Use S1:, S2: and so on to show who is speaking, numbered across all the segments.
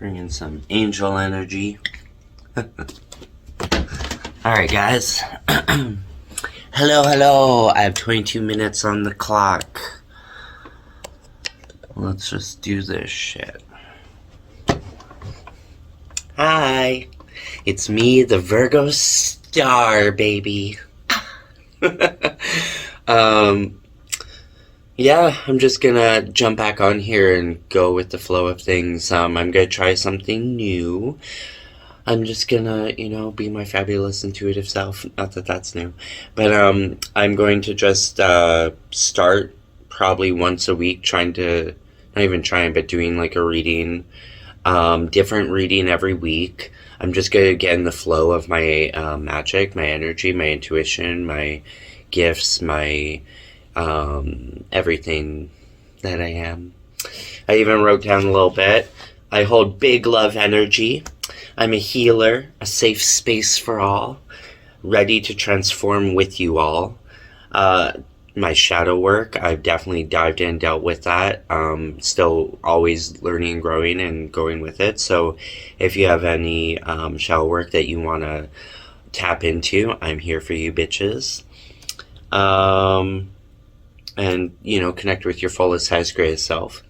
S1: Bring in some angel energy. Alright, guys. Hello. I have 22 minutes on the clock. Let's just do this shit. Hi. It's me, the Virgo Star, baby. Yeah, I'm just gonna jump back on here and go with the flow of things. I'm gonna try something new. I'm just gonna, be my fabulous intuitive self. Not that that's new. But, I'm going to just, start probably once a week not even trying, but doing like a reading, different reading every week. I'm just gonna get in the flow of my, magic, my energy, my intuition, my gifts, my, everything that I am. I even wrote down a little bit. I hold big love energy. I'm a healer, a safe space for all, ready to transform with you all. My shadow work, I've definitely dived in, dealt with that. Still always learning, growing, and going with it. So if you have any shadow work that you want to tap into, I'm here for you, bitches. And, connect with your fullest, highest, greatest self,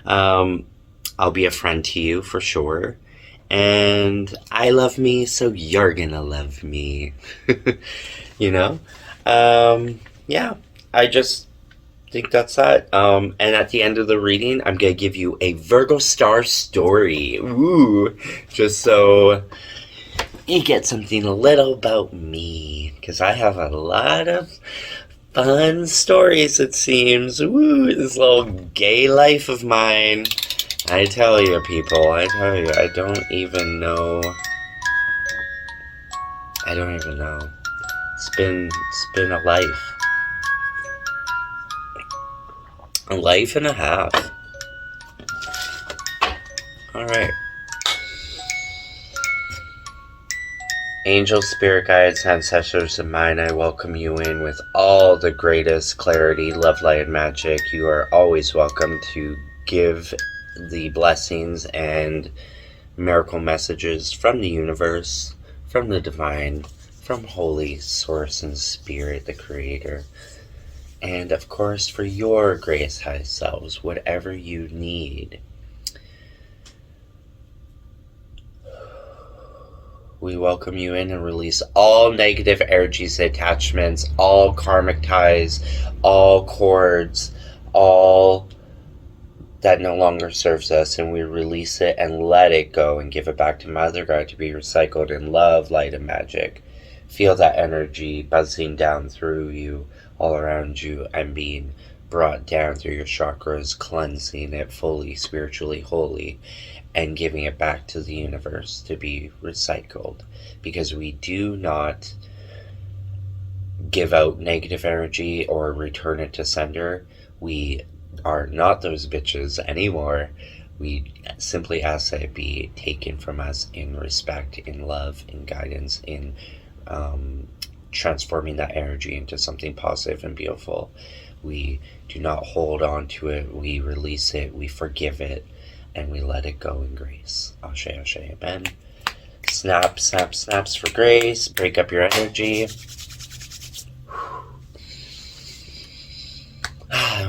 S1: I'll be a friend to you for sure. And I love me, so you're gonna love me. Yeah, I just think that's that. And at the end of the reading, I'm gonna give you a Virgo Star story. Ooh, just so you get something a little about me, because I have a lot of fun stories, it seems. Woo, this little gay life of mine. I tell you, people, I don't even know. It's been a life. A life and a half. Alright. Angel, spirit guides, ancestors of mine, I welcome you in with all the greatest clarity, love, light, and magic. You are always welcome to give the blessings and miracle messages from the universe, from the divine, from Holy Source and Spirit, the Creator. And of course, for your greatest high selves, whatever you need. We welcome you in and release all negative energies, attachments, all karmic ties, all cords, all that no longer serves us, and we release it and let it go and give it back to Mother God to be recycled in love, light, and magic. Feel that energy buzzing down through you, all around you, and being brought down through your chakras, cleansing it fully, spiritually, wholly, and giving it back to the universe to be recycled. Because we do not give out negative energy or return it to sender. We are not those bitches anymore. We simply ask that it be taken from us in respect, in love, in guidance, in transforming that energy into something positive and beautiful. We do not hold on to it. We release it. We forgive it. And we let it go in grace. Ashe, ashe, amen. Snap, snap, snaps for grace. Break up your energy.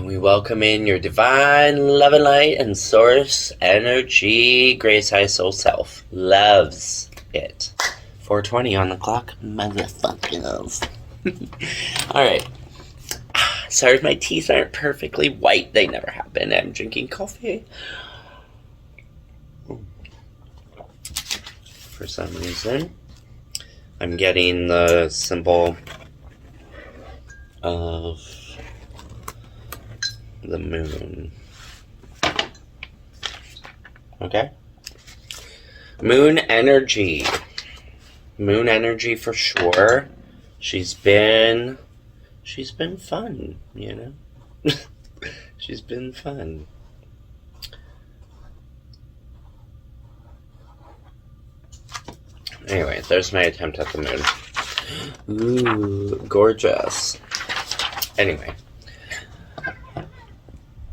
S1: We welcome in your divine love and light and source energy. Grace, high soul self loves it. 4:20 on the clock, motherfuckers. Alright. Sorry if my teeth aren't perfectly white. They never have been. I'm drinking coffee. For some reason, I'm getting the symbol of the moon. Okay? Moon energy. Moon energy for sure. She's been fun, She's been fun. Anyway, there's my attempt at the moon. Ooh, gorgeous. Anyway.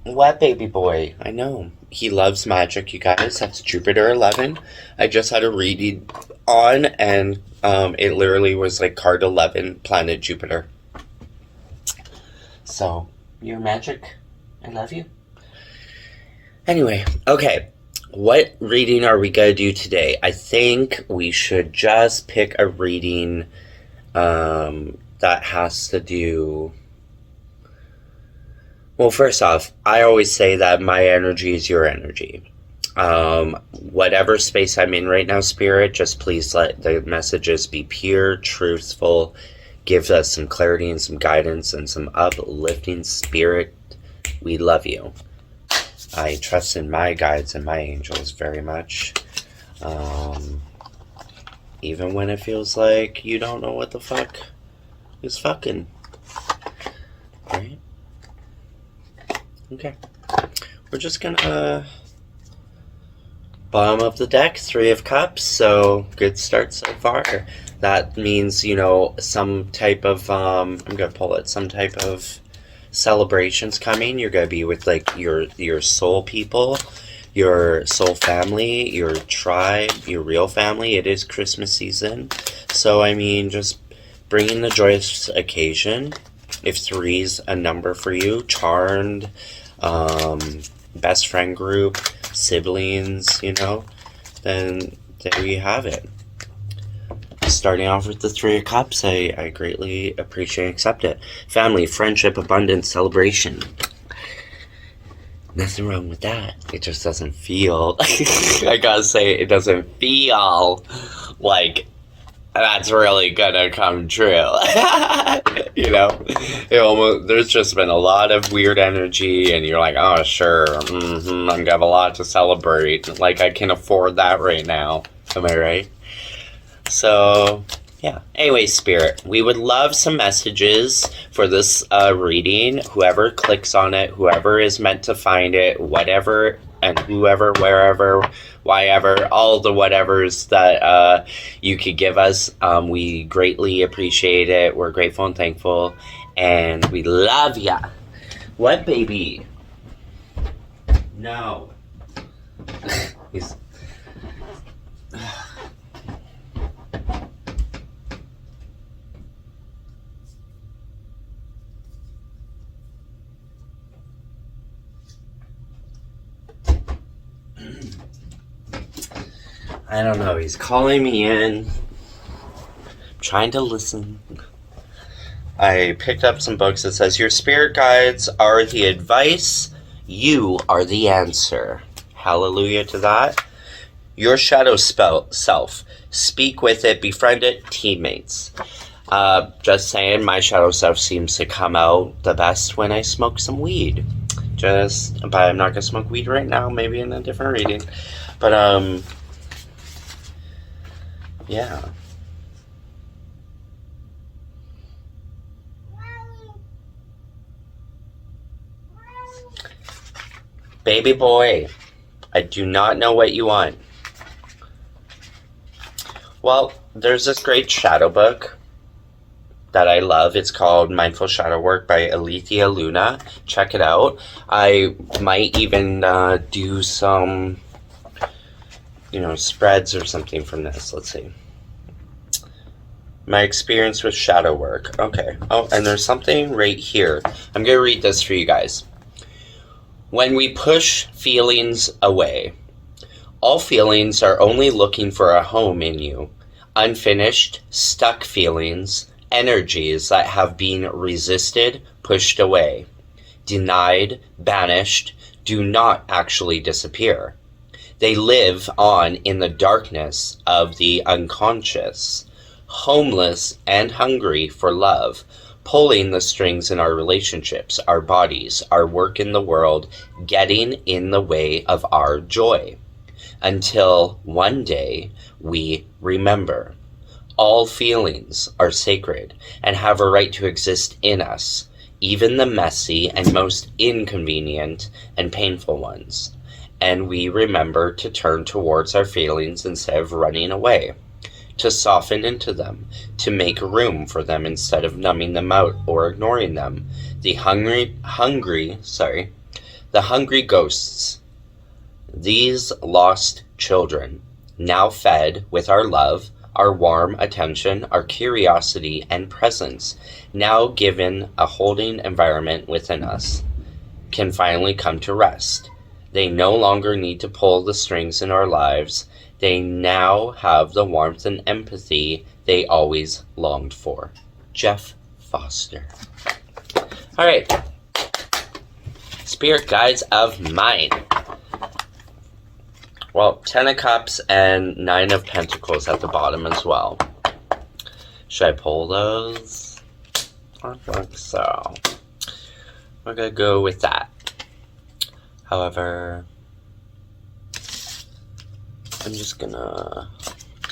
S1: What baby boy? I know. he loves magic, you guys. That's Jupiter 11. I just had a reading on, and it literally was like card 11, planet Jupiter. So, you're magic. I love you. Anyway, okay. What reading are we going to do today? I think we should just pick a reading that has to do... Well, first off, I always say that my energy is your energy. Whatever space I'm in right now, Spirit, just please let the messages be pure, truthful, give us some clarity and some guidance and some uplifting. Spirit, we love you. I trust in my guides and my angels very much. Even when it feels like you don't know what the fuck is fucking. Right? Okay. We're just gonna bottom of the deck, 3 of Cups, so good start so far. That means, you know, some type of, I'm gonna pull it, some type of celebrations coming. You're gonna be with, like, your soul people, your soul family, your tribe, your real family. It is Christmas season, so, I mean, just bringing the joyous occasion. If 3's a number for you, Charmed, best friend group, siblings, you know, then there you have it. Starting off with the 3 of Cups, I greatly appreciate and accept it. Family, friendship, abundance, celebration. Nothing wrong with that. It just doesn't feel, I gotta say, it doesn't feel like that's really gonna come true. You know, there's just been a lot of weird energy, and you're like, oh, sure, I'm gonna have a lot to celebrate. Like, I can afford that right now. Am I right? So, yeah. Anyway, Spirit, we would love some messages for this reading. Whoever clicks on it, whoever is meant to find it, whatever, and whoever, wherever, whyever, all the whatevers that you could give us. We greatly appreciate it. We're grateful and thankful, and we love ya. What, baby? No. He's... I don't know, he's calling me in. I'm trying to listen. I picked up some books that says, your spirit guides are the advice, you are the answer. Hallelujah to that. Your shadow self, speak with it, befriend it, teammates. Just saying, my shadow self seems to come out the best when I smoke some weed. But I'm not gonna smoke weed right now, maybe in a different reading. But, yeah. Baby boy, I do not know what you want. Well, there's this great shadow book that I love. It's called Mindful Shadow Work by Alethea Luna. Check it out. I might even do some, spreads or something from this. Let's see. My experience with shadow work. Okay. Oh, and there's something right here. I'm going to read this for you guys. When we push feelings away, all feelings are only looking for a home in you. Unfinished, stuck feelings, energies that have been resisted, pushed away, denied, banished, do not actually disappear. They live on in the darkness of the unconscious, homeless and hungry for love, pulling the strings in our relationships, our bodies, our work in the world, getting in the way of our joy. Until one day we remember. All feelings are sacred and have a right to exist in us, even the messy and most inconvenient and painful ones. And we remember to turn towards our feelings instead of running away, to soften into them, to make room for them instead of numbing them out or ignoring them. The hungry ghosts These lost children, now fed with our love, our warm attention, our curiosity and presence, now given a holding environment within us, can finally come to rest. They no longer need to pull the strings in our lives. They now have the warmth and empathy they always longed for. Jeff Foster. All right. Spirit guides of mine. Well, 10 of Cups and 9 of Pentacles at the bottom as well. Should I pull those? I think so. We're going to go with that. However, I'm just going to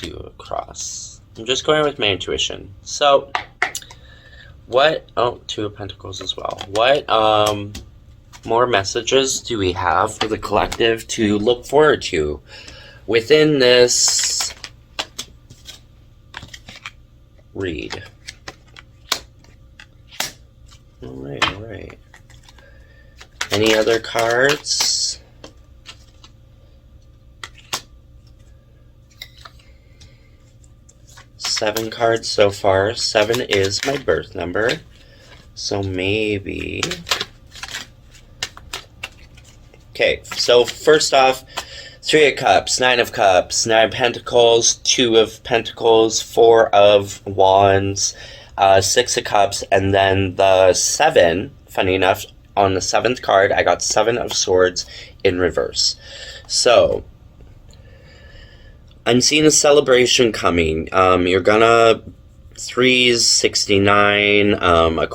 S1: do a cross. I'm just going with my intuition. So, what... Oh, 2 of Pentacles as well. What more messages do we have for the collective to look forward to within this read? All right. Any other cards? Seven cards so far. 7 is my birth number. So maybe... Okay, so first off, 3 of Cups, 9 of Cups, 9 of Pentacles, 2 of Pentacles, 4 of Wands, 6 of Cups, and then the 7, funny enough, on the 7th card, I got 7 of Swords in reverse. So, I'm seeing a celebration coming. You're gonna... 3's 69, a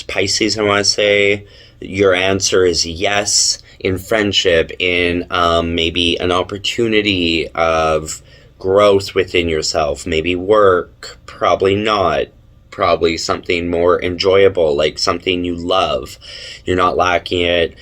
S1: Pisces, I want to say. Your answer is yes. In friendship, in maybe an opportunity of growth within yourself, maybe work, probably not, probably something more enjoyable, like something you love. You're not lacking it.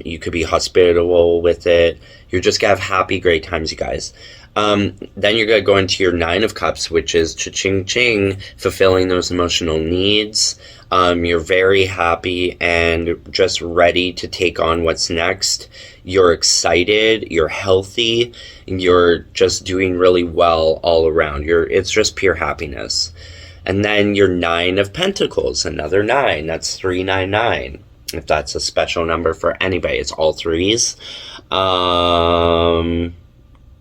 S1: You could be hospitable with it. You're just gonna have happy, great times, you guys. Then you're gonna go into your 9 of Cups, which is cha-ching ching, fulfilling those emotional needs. You're very happy and just ready to take on what's next. You're excited, you're healthy, and you're just doing really well all around. It's just pure happiness. And then your 9 of Pentacles, another 9, that's 399. If that's a special number for anybody, it's all 3s.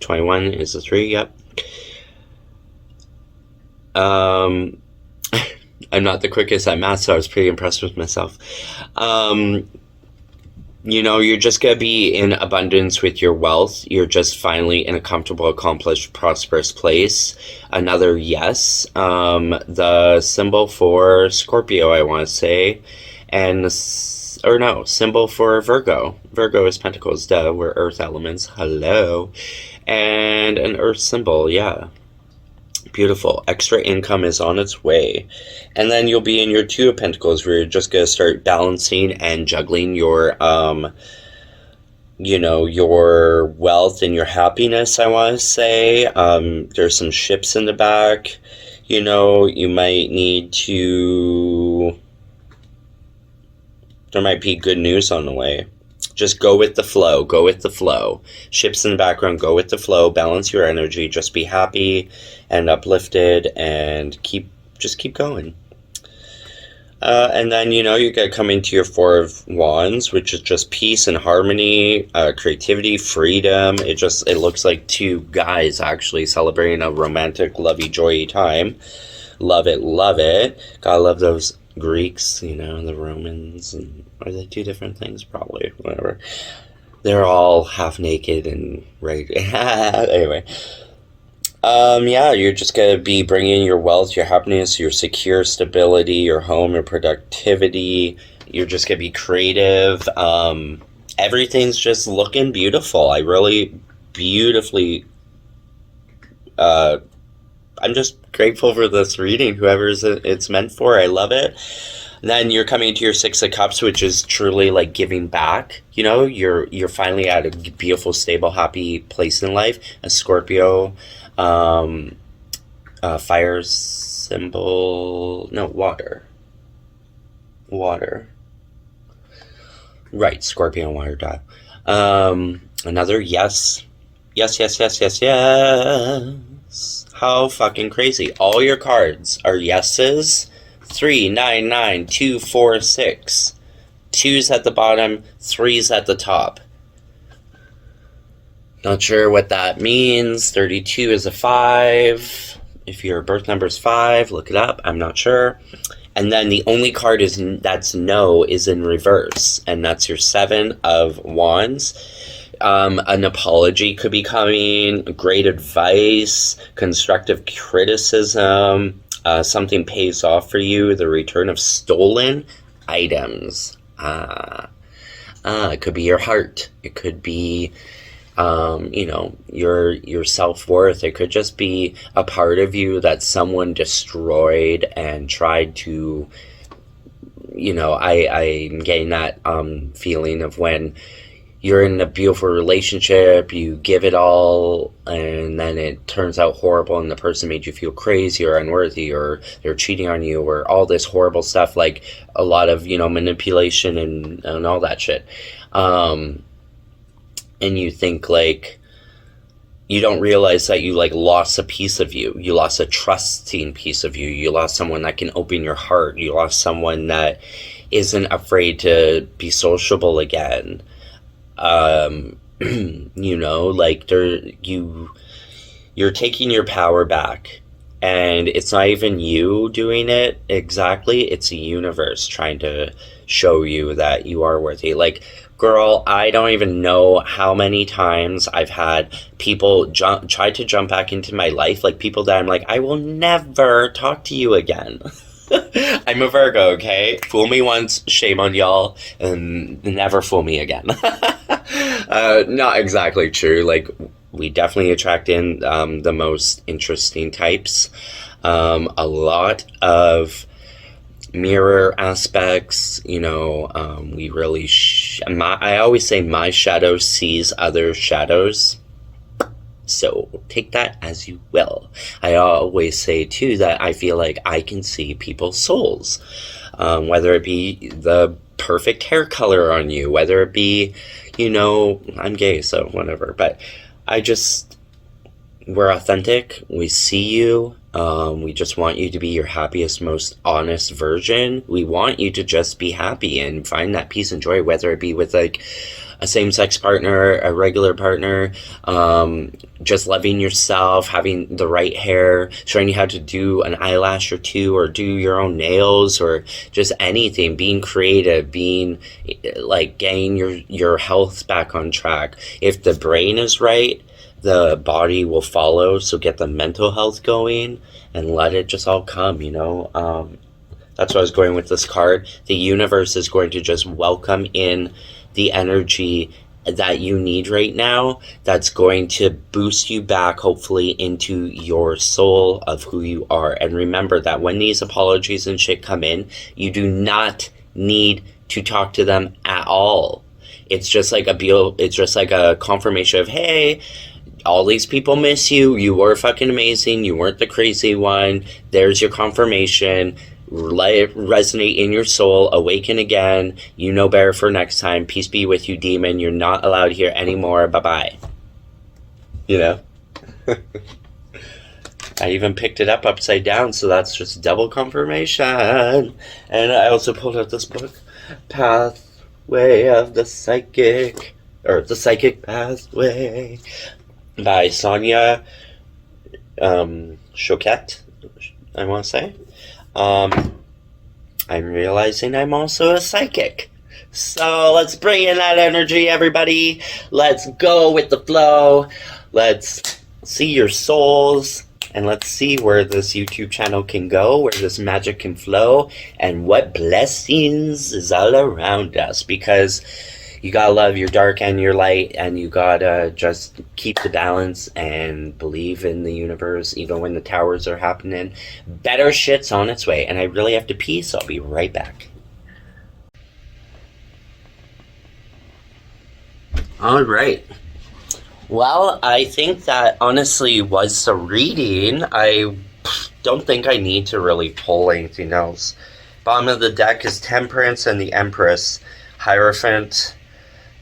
S1: 21 is a 3, yep. I'm not the quickest at math, so I was pretty impressed with myself. You know, you're just going to be in abundance with your wealth. You're just finally in a comfortable, accomplished, prosperous place. Another yes. The symbol for Scorpio, I want to say. And, or no, symbol for Virgo. Virgo is Pentacles, duh. We're earth elements. Hello. And an earth symbol, yeah. Beautiful. Extra income is on its way. And then you'll be in your 2 of Pentacles where you're just going to start balancing and juggling your, you know, your wealth and your happiness, I want to say. There's some ships in the back. You know, you might need to... There might be good news on the way. Just go with the flow. Go with the flow. Ships in the background. Go with the flow. Balance your energy. Just be happy and uplifted and just keep going. And then, you know, you're going to come into your 4 of Wands, which is just peace and harmony, creativity, freedom. It looks like 2 guys actually celebrating a romantic, lovey-joy time. Love it, love it. Gotta love those Greeks, you know, the Romans, and are they 2 different things? Probably, whatever. They're all half naked and right. Anyway, yeah, you're just gonna be bringing your wealth, your happiness, your secure stability, your home, your productivity. You're just gonna be creative. Everything's just looking beautiful. I really beautifully. I'm just grateful for this reading, whoever it's meant for. I love it. And then you're coming into your 6 of Cups, which is truly like giving back. You know, you're finally at a beautiful, stable, happy place in life. A Scorpio, fire symbol. No, water. Right, Scorpio and water, Another yes. Yes, yes, yes, yes, yes. How fucking crazy. All your cards are yeses. 3, 9, 9, 2, 4, 6. 2's at the bottom, 3's at the top. Not sure what that means. 32 is a 5. If your birth number is 5, look it up. I'm not sure. And then the only card that's no is in reverse, and that's your 7 of Wands. An apology could be coming, great advice, constructive criticism, something pays off for you, the return of stolen items. It could be your heart. It could be, your self-worth. It could just be a part of you that someone destroyed and tried to, I'm getting that feeling of when you're in a beautiful relationship, you give it all, and then it turns out horrible, and the person made you feel crazy or unworthy, or they're cheating on you, or all this horrible stuff, like a lot of, manipulation and all that shit. And you think, like, you don't realize that you, like, lost a piece of you. You lost a trusting piece of you. You lost someone that can open your heart. You lost someone that isn't afraid to be sociable again. You're taking your power back, and it's not even you doing it exactly. It's the universe trying to show you that you are worthy. Like, girl, I don't even know how many times I've had people try to jump back into my life, like people that I'm like, I will never talk to you again. I'm a Virgo, okay? Fool me once, shame on y'all, and never fool me again. Not exactly true. Like, we definitely attract in the most interesting types. A lot of mirror aspects, we really I always say my shadow sees other shadows, so take that as you will. I always say too that I feel like I can see people's souls, whether it be the perfect hair color on you, whether it be, I'm gay, so whatever, but we're authentic, we see you. We just want you to be your happiest, most honest version. We want you to just be happy and find that peace and joy, whether it be with, like, a same-sex partner, a regular partner, just loving yourself, having the right hair, showing you how to do an eyelash or two, or do your own nails, or just anything, being creative, being, like, getting your health back on track. If the brain is right, the body will follow, so get the mental health going and let it just all come, That's what I was going with this card. The universe is going to just welcome in the energy that you need right now, that's going to boost you back, hopefully, into your soul of who you are. And remember that when these apologies and shit come in, you do not need to talk to them at all. It's just like a confirmation of, hey, all these people miss you. You were fucking amazing. You weren't the crazy one. There's your confirmation. Let it resonate in your soul. Awaken again. You know better for next time. Peace be with you, demon. You're not allowed here anymore. Bye-bye. I even picked it up upside down, so that's just double confirmation. And I also pulled out this book, Pathway of the Psychic, or The Psychic Pathway, by Sonia Choquette, I want to say. I'm realizing I'm also a psychic. So let's bring in that energy, everybody. Let's go with the flow. Let's see your souls. And let's see where this YouTube channel can go, where this magic can flow, and what blessings is all around us. Because you gotta love your dark and your light, and you gotta just keep the balance and believe in the universe, even when the towers are happening. Better shit's on its way, and I really have to pee, so I'll be right back. All right. Well, I think that honestly was the reading. I don't think I need to really pull anything else. Bottom of the deck is Temperance and the Empress, Hierophant,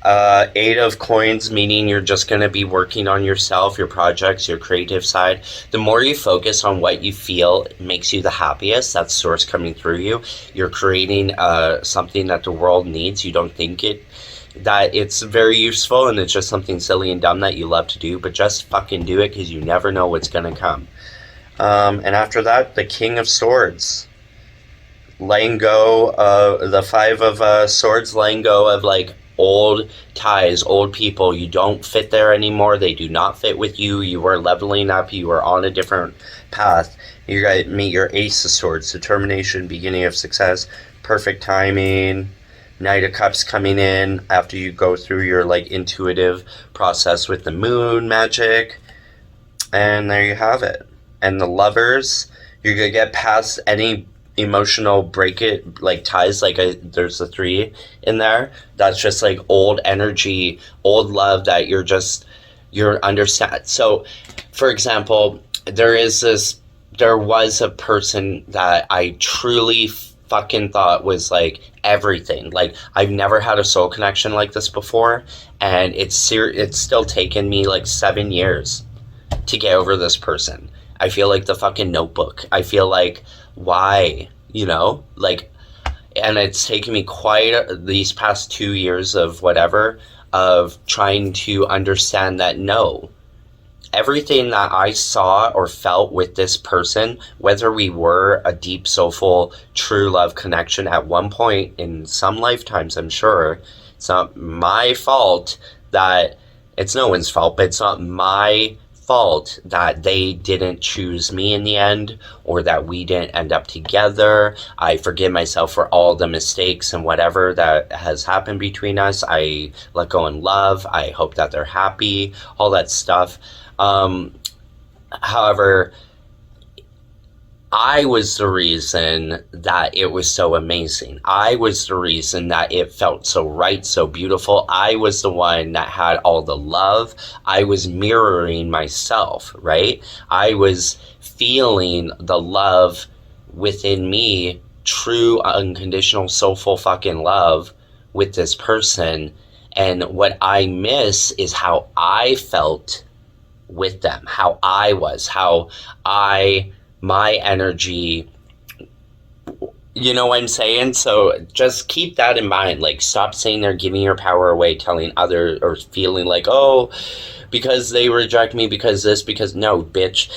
S1: Eight of coins, meaning you're just going to be working on yourself, your projects, your creative side. The more you focus on what you feel makes you the happiest, that's source coming through you. You're creating something that the world needs. You don't think that it's very useful, and it's just something silly and dumb that you love to do, but just fucking do it, because you never know what's going to come. And after that, the King of Swords. Letting go of the Five of Swords, letting go of like old ties, old people. You don't fit there anymore. They do not fit with you. You are leveling up. You are on a different path. You gotta meet your Ace of Swords. Determination, beginning of success, perfect timing. Knight of Cups coming in after you go through your like intuitive process with the moon magic. And there you have it. And the Lovers, you're gonna get past any emotional ties, there's the 3 in there. That's just like old energy, old love that you're understand. So for example, there was a person that I truly fucking thought was like everything. Like, I've never had a soul connection like this before, and it's still taken me like 7 years to get over this person. I feel like the fucking Notebook. I feel like, why, and it's taken me these past 2 years of trying to understand that no, everything that I saw or felt with this person, whether we were a deep, soulful, true love connection at one point in some lifetimes, I'm sure, it's not my fault it's no one's fault, but it's not my fault that they didn't choose me in the end, or that we didn't end up together. I forgive myself for all the mistakes and whatever that has happened between us. I let go in love. I hope that they're happy, all that stuff. However, I was the reason that it was so amazing. I was the reason that it felt so right, so beautiful. I was the one that had all the love. I was mirroring myself, right? I was feeling the love within me, true, unconditional, soulful fucking love with this person. And what I miss is how I felt with them, how I was, my energy, you know what I'm saying? So just keep that in mind. Like, stop saying they're giving your power away, telling others, or feeling like, oh, because they reject me, because no, bitch.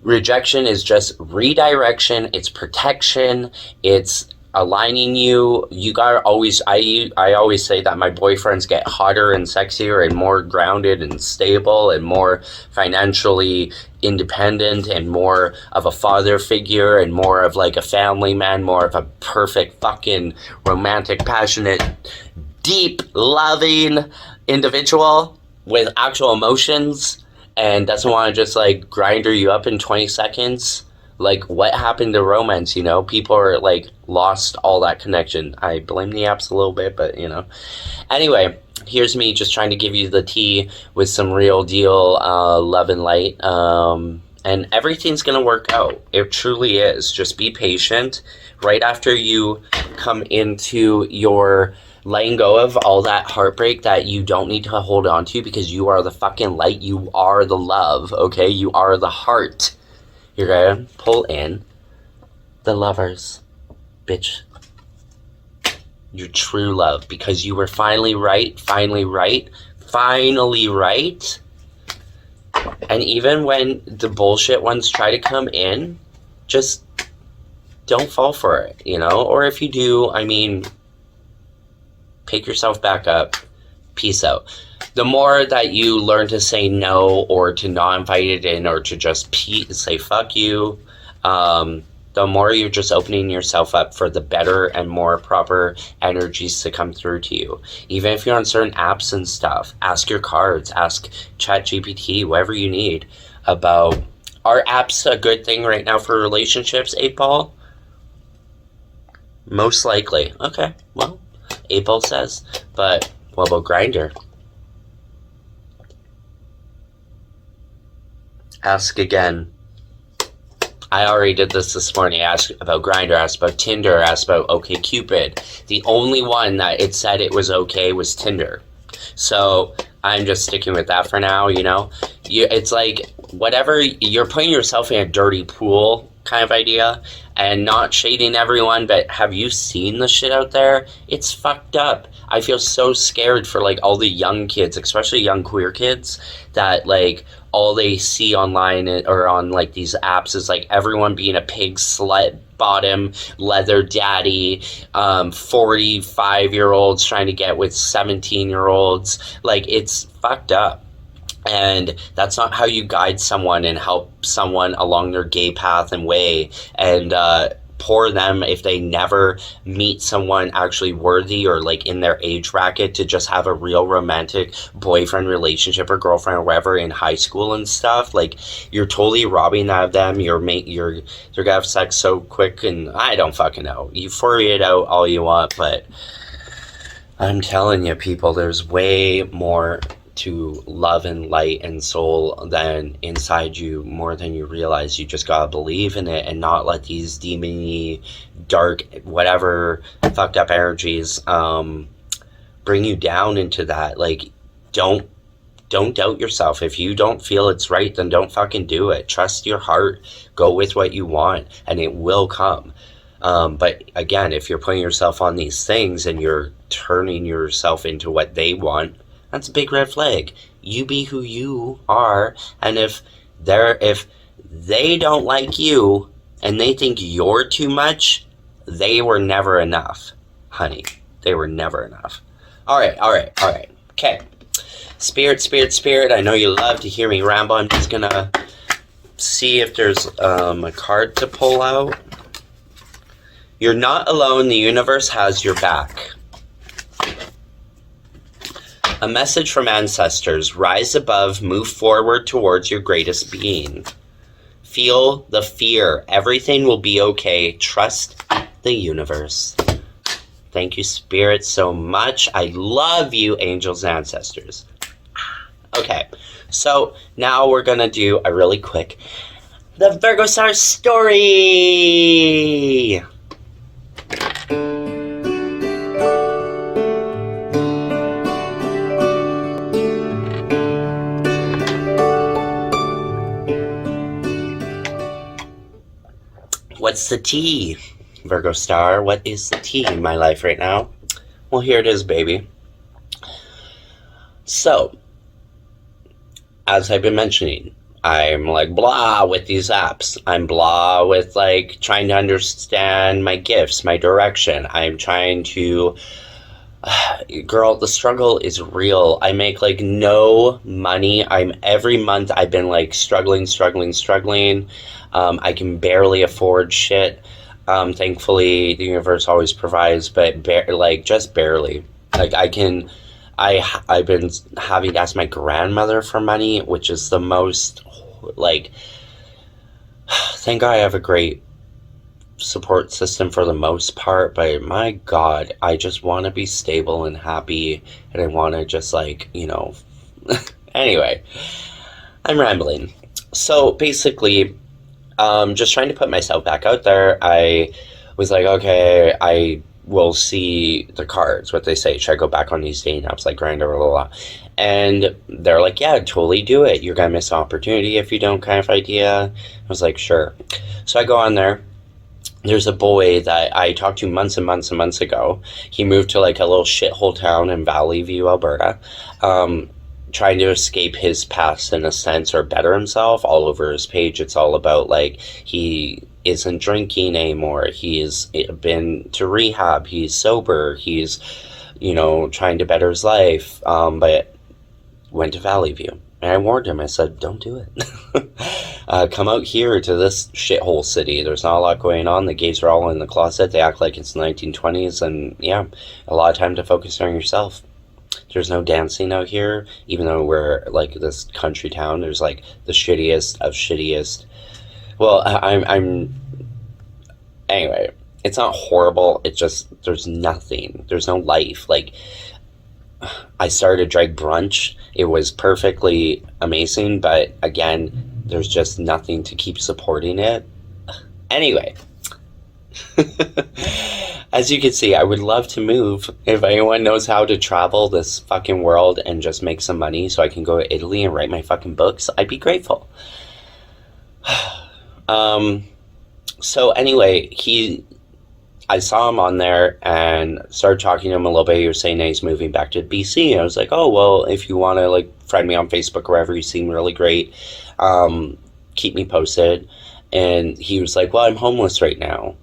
S1: Rejection is just redirection. It's protection. It's aligning you. You gotta always, I always say that my boyfriends get hotter and sexier and more grounded and stable and more financially independent and more of a father figure and more of like a family man, more of a perfect fucking romantic, passionate, deep, loving individual with actual emotions, and doesn't want to just like grinder you up in 20 seconds. Like, what happened to romance, People are, like, lost all that connection. I blame the apps a little bit, but, Anyway, here's me just trying to give you the tea with some real deal love and light. And everything's going to work out. It truly is. Just be patient. Right after you come into your letting go of all that heartbreak that you don't need to hold on to, because you are the fucking light. You are the love, okay? You are the heart. You're gonna pull in the Lovers, bitch. Your true love, because you were finally right. And even when the bullshit ones try to come in, just don't fall for it, Or if you do, pick yourself back up. Peace out. The more that you learn to say no, or to not invite it in, or to just say fuck you, the more you're just opening yourself up for the better and more proper energies to come through to you. Even if you're on certain apps and stuff, ask your cards, ask ChatGPT, whatever you need about, are apps a good thing right now for relationships, 8-Ball? Most likely. Okay, well, 8-Ball says, but what about Grindr? Ask again. I already did this morning. I asked about Grindr, asked about Tinder, asked about OkCupid. The only one that it said it was okay was Tinder. So I'm just sticking with that for now, you know? It's like, whatever, you're putting yourself in a dirty pool kind of idea, and not shading everyone, but have you seen the shit out there? It's fucked up. I feel so scared for, like, all the young kids, especially young queer kids, that, like, all they see online or on, like, these apps is, like, everyone being a pig, slut, bottom, leather daddy, 45-year-olds trying to get with 17-year-olds. Like, it's fucked up. And that's not how you guide someone and help someone along their gay path and way, and pour them, if they never meet someone actually worthy or like in their age bracket, to just have a real romantic boyfriend relationship or girlfriend or whatever in high school and stuff. Like, you're totally robbing that of them. They're gonna have sex so quick, and I don't fucking know. You furry it out all you want, but I'm telling you, people, there's way more to love and light and soul than inside you, more than you realize. You just gotta believe in it and not let these demony, dark, whatever fucked up energies bring you down into that. Like, don't doubt yourself. If you don't feel it's right, then don't fucking do it. Trust your heart. Go with what you want, and it will come. But again, if you're putting yourself on these things and you're turning yourself into what they want, that's a big red flag. You be who you are, and if they don't like you and they think you're too much, they were never enough, honey. They were never enough. All right. Okay. Spirit. I know you love to hear me ramble. I'm just gonna see if there's a card to pull out. You're not alone. The universe has your back. A message from ancestors. Rise above, move forward towards your greatest being. Feel the fear. Everything will be okay. Trust the universe. Thank you, Spirit, so much. I love you, angels and ancestors. Okay, so now we're going to do a really quick The VirgoStar story. What's the tea, Virgo Star? What is the tea in my life right now? Well, here it is, baby. So, as I've been mentioning, I'm like blah with these apps. I'm blah with like trying to understand my gifts, my direction. I'm trying to... girl, the struggle is real. I make like no money. Every month I've been like struggling. I can barely afford shit. Thankfully the universe always provides, but just barely. Like I've been having to ask my grandmother for money, which is the most, like, thank God I have a great support system for the most part, but my God, I just want to be stable and happy, and I want to just, like, you know, anyway, I'm rambling. So basically, just trying to put myself back out there, I was like, okay, I will see the cards, what they say. Should I go back on these dating apps like Grindr, blah, blah, blah. And they're like, yeah, totally do it. You're going to miss an opportunity if you don't, kind of idea. I was like, sure. So I go on there. There's a boy that I talked to months and months and months ago. He moved to like a little shithole town in Valley View, Alberta, trying to escape his past in a sense, or better himself. All over his page, it's all about like he isn't drinking anymore. He's been to rehab. He's sober. He's, you know, trying to better his life. But went to Valley View. And I warned him. I said, don't do it. Come out here to this shithole city. There's not a lot going on. The gays are all in the closet. They act like it's the 1920s. And yeah, a lot of time to focus on yourself. There's no dancing out here. Even though we're like this country town, there's like the shittiest of shittiest. Well, I'm anyway, it's not horrible. It's just, there's nothing. There's no life. Like, I started a drag brunch. It was perfectly amazing, but again, there's just nothing to keep supporting it. Anyway, As you can see, I would love to move. If anyone knows how to travel this fucking world and just make some money so I can go to Italy and write my fucking books, I'd be grateful. So anyway, I saw him on there and started talking to him a little bit. He was saying that he's moving back to BC. And I was like, oh, well, if you want to like friend me on Facebook or wherever, you seem really great. Keep me posted. And he was like, well, I'm homeless right now.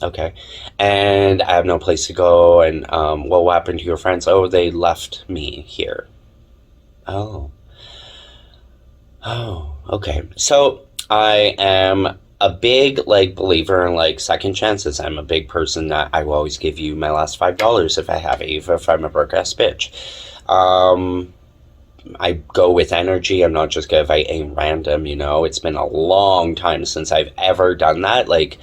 S1: Okay. And I have no place to go. And, well, what happened to your friends? Oh, they left me here. Oh. Oh, okay. So I am a big like believer in like second chances. I'm a big person that I will always give you my last $5 if I have it, even if I'm a broke ass bitch. I go with energy. I'm not just gonna invite a random, you know. It's been a long time since I've ever done that. Like,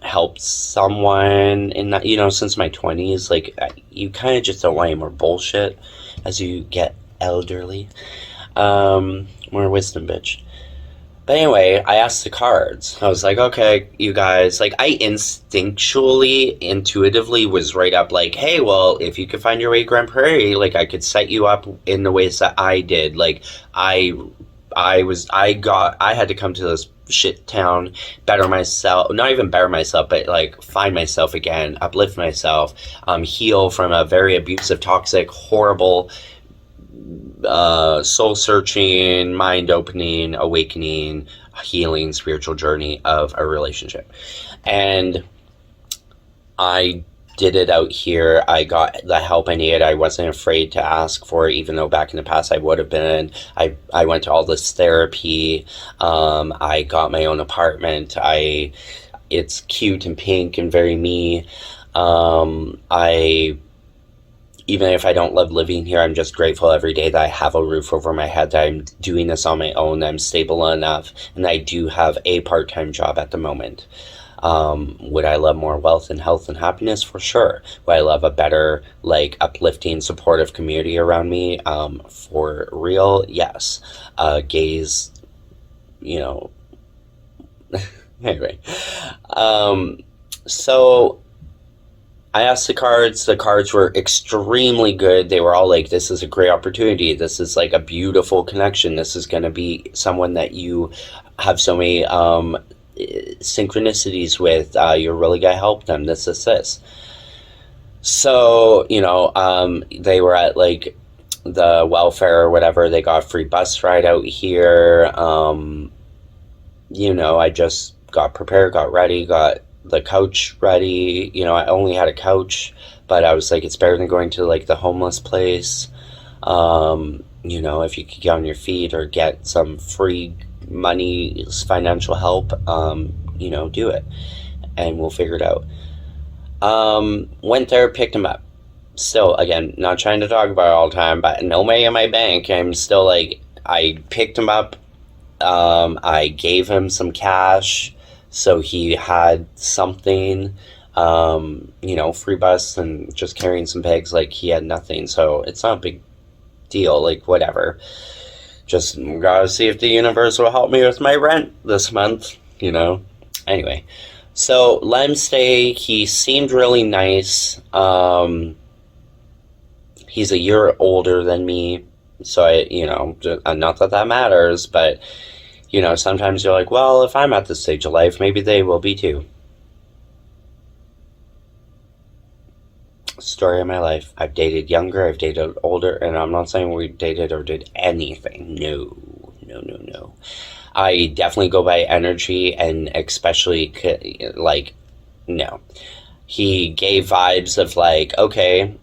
S1: helped someone in that, you know, since my 20s. Like, you kind of just don't want any more bullshit as you get elderly. More wisdom, bitch. But anyway, I asked the cards. I was like, okay, you guys, like, I intuitively was right up like, hey, well, if you could find your way to Grand Prairie, like, I could set you up in the ways that I did. Like, I had to come to this shit town, better myself, not even better myself, but like find myself again, uplift myself, heal from a very abusive, toxic, horrible, soul-searching, mind-opening, awakening, healing, spiritual journey of a relationship. And I did it out here. I got the help I needed. I wasn't afraid to ask for it, even though back in the past I would have been. I went to all this therapy. I got my own apartment. It's cute and pink and very me. Even if I don't love living here, I'm just grateful every day that I have a roof over my head, that I'm doing this on my own, that I'm stable enough, and I do have a part-time job at the moment. Would I love more wealth and health and happiness? For sure. Would I love a better, like, uplifting, supportive community around me? For real, yes. Gays, you know. Anyway. So I asked the cards. The cards were extremely good. They were all like, this is a great opportunity. This is like a beautiful connection. This is going to be someone that you have so many synchronicities with. You're really going to help them. This. So, you know, they were at like the welfare or whatever. They got a free bus ride out here. You know, I just got prepared, got ready, got the couch ready. You know, I only had a couch, but I was like, it's better than going to like the homeless place. You know, if you could get on your feet or get some free money, financial help, you know, do it, and we'll figure it out. Went there, picked him up. Still, again, not trying to talk about it all the time, but no money in my bank. I'm still like, I picked him up. I gave him some cash, so he had something, you know, free bus and just carrying some bags. Like, he had nothing, so it's not a big deal, like, whatever. Just gotta see if the universe will help me with my rent this month, you know. Anyway, so let him stay. He seemed really nice. He's a year older than me, so I, you know, not that that matters, but, you know, sometimes you're like, well, if I'm at this stage of life, maybe they will be too. Story of my life. I've dated younger, I've dated older, and I'm not saying we dated or did anything. No. I definitely go by energy, and especially, like, no. He gave vibes of like, okay,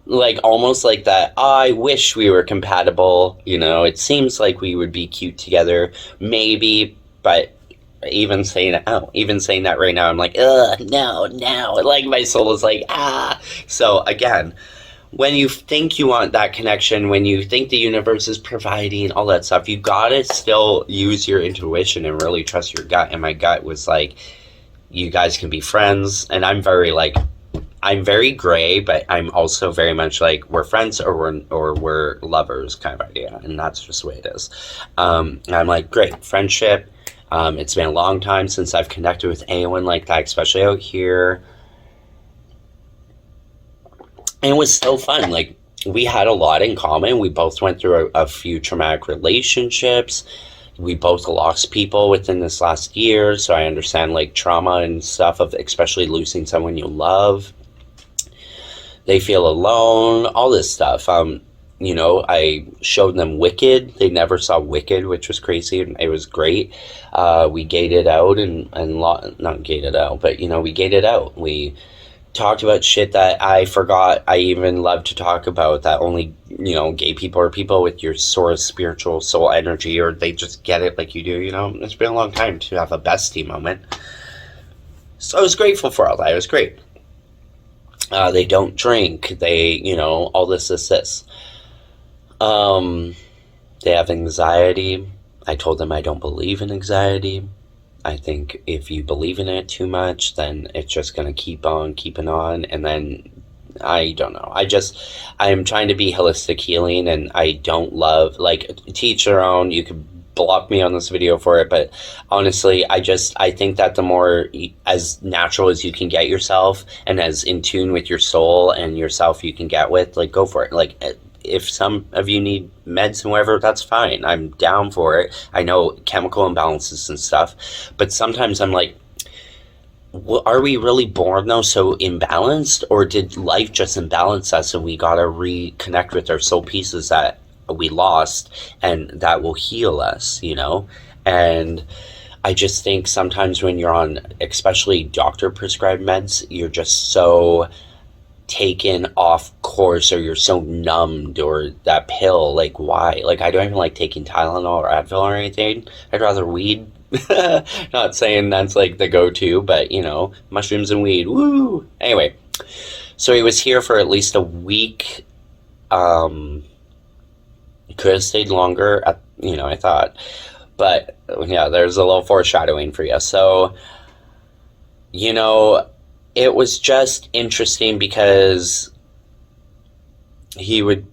S1: like almost like that, I wish we were compatible, you know, it seems like we would be cute together, maybe, but even saying that right now, I'm like, no, like my soul is like, So again, when you think you want that connection, when you think the universe is providing all that stuff, you gotta still use your intuition and really trust your gut. And my gut was like, you guys can be friends. And I'm very gray, but I'm also very much like, we're friends or we're lovers kind of idea, and that's just the way it is. And I'm like, great, friendship, It's been a long time since I've connected with anyone like that, especially out here. And it was so fun. Like, we had a lot in common. We both went through a few traumatic relationships. We both lost people within this last year, so I understand like trauma and stuff of especially losing someone you love. They feel alone, all this stuff. I showed them Wicked. They never saw Wicked, which was crazy. It was great. We gated out not gated out, but we gated out. We talked about shit that I forgot I even love to talk about, that only, gay people or people with your sort of spiritual soul energy, or they just get it like you do, It's been a long time to have a bestie moment. So I was grateful for all that. It was great. They don't drink. They, all this. They have anxiety. I told them I don't believe in anxiety. I think if you believe in it too much, then it's just going to keep on keeping on. And then, I don't know. I'm trying to be holistic healing, and I don't love, like, teach their own. You could block me on this video for it, but honestly, I think that the more as natural as you can get yourself, and as in tune with your soul and yourself you can get with, like, go for it. Like, if some of you need meds and whatever, that's fine. I'm down for it. I know chemical imbalances and stuff, but sometimes I'm like, well, are we really born though so imbalanced, or did life just imbalance us and we gotta reconnect with our soul pieces that we lost, and that will heal us, And I just think sometimes when you're on especially doctor prescribed meds, you're just so taken off course, or you're so numbed, or that pill, like, why? Like, I don't even like taking Tylenol or Advil or anything. I'd rather weed. Not saying that's like the go-to, but mushrooms and weed, woo. Anyway, so he was here for at least a week. Could have stayed longer, I thought, but yeah, there's a little foreshadowing for you. So it was just interesting because he would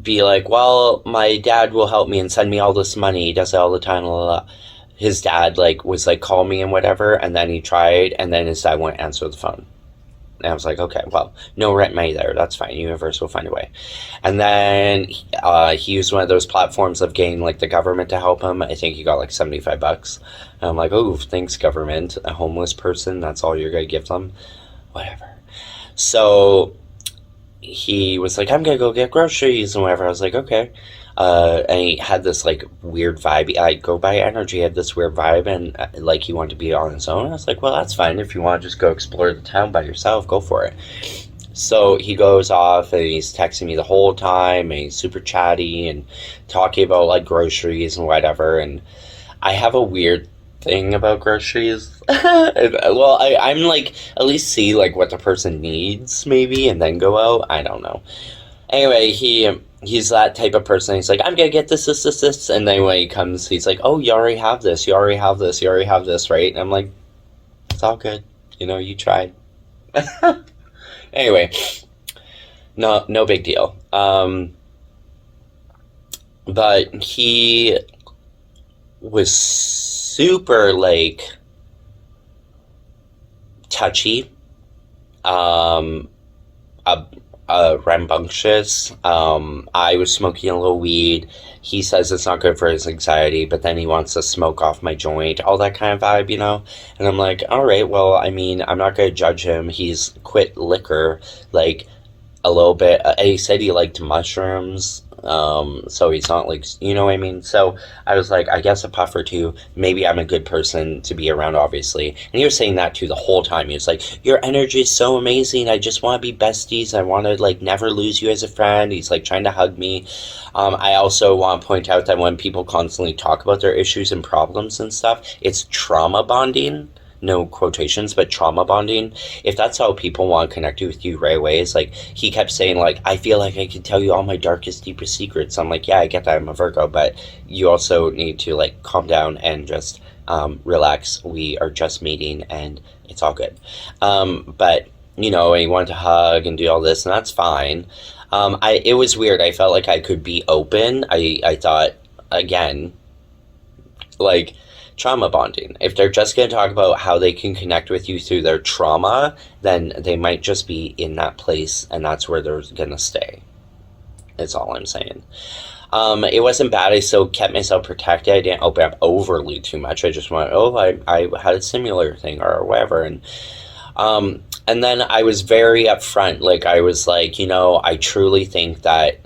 S1: be like, well, my dad will help me and send me all this money. He does it all the time. Blah, blah, blah. His dad was like, call me and whatever. And then he tried, and then his dad wouldn't answer the phone. And I was like, okay, well, no rent money there. That's fine. Universe will find a way. And then he used one of those platforms of getting like the government to help him. I think he got like $75. And I'm like, oh, thanks, government. A homeless person, that's all you're going to give them? Whatever. So he was like, I'm going to go get groceries and whatever. I was like, okay. And he had this like weird vibe. I go by energy, had this weird vibe, and like he wanted to be on his own. I was like, well, that's fine. If you want to just go explore the town by yourself, go for it. So he goes off and he's texting me the whole time, and he's super chatty and talking about like groceries and whatever. And I have a weird thing about groceries. Well, I'm like, at least see like what the person needs maybe, and then go out. I don't know. Anyway, he's that type of person. He's like, I'm gonna get this, and then when he comes, he's like, oh, you already have this, right? And I'm like, it's all good, you tried. Anyway, no big deal. But he was super like touchy, rambunctious. I was smoking a little weed. He says it's not good for his anxiety, but then he wants to smoke off my joint, all that kind of vibe, And I'm like, all right, well, I mean, I'm not going to judge him. He's quit liquor, like, a little bit. He said he liked mushrooms, so he's not like, what I mean? So I was like, I guess a puff or two, maybe I'm a good person to be around, obviously. And he was saying that too the whole time. He was like, your energy is so amazing. I just want to be besties. I want to like never lose you as a friend. He's like trying to hug me. I also want to point out that when people constantly talk about their issues and problems and stuff, it's trauma bonding. No quotations, but trauma bonding. If that's how people want to connect with you right away, it's like, he kept saying like, I feel like I can tell you all my darkest, deepest secrets. I'm like, yeah, I get that, I'm a Virgo, but you also need to like calm down and just relax. We are just meeting and it's all good. But he wanted to hug and do all this, and that's fine. It was weird. I felt like I could be open. I thought, again, like, trauma bonding. If they're just going to talk about how they can connect with you through their trauma, then they might just be in that place, and that's where they're going to stay. That's all I'm saying. It wasn't bad. I still kept myself protected. I didn't open up overly too much. I just went, oh, I had a similar thing or whatever. And then I was very upfront. Like, I was like, I truly think that,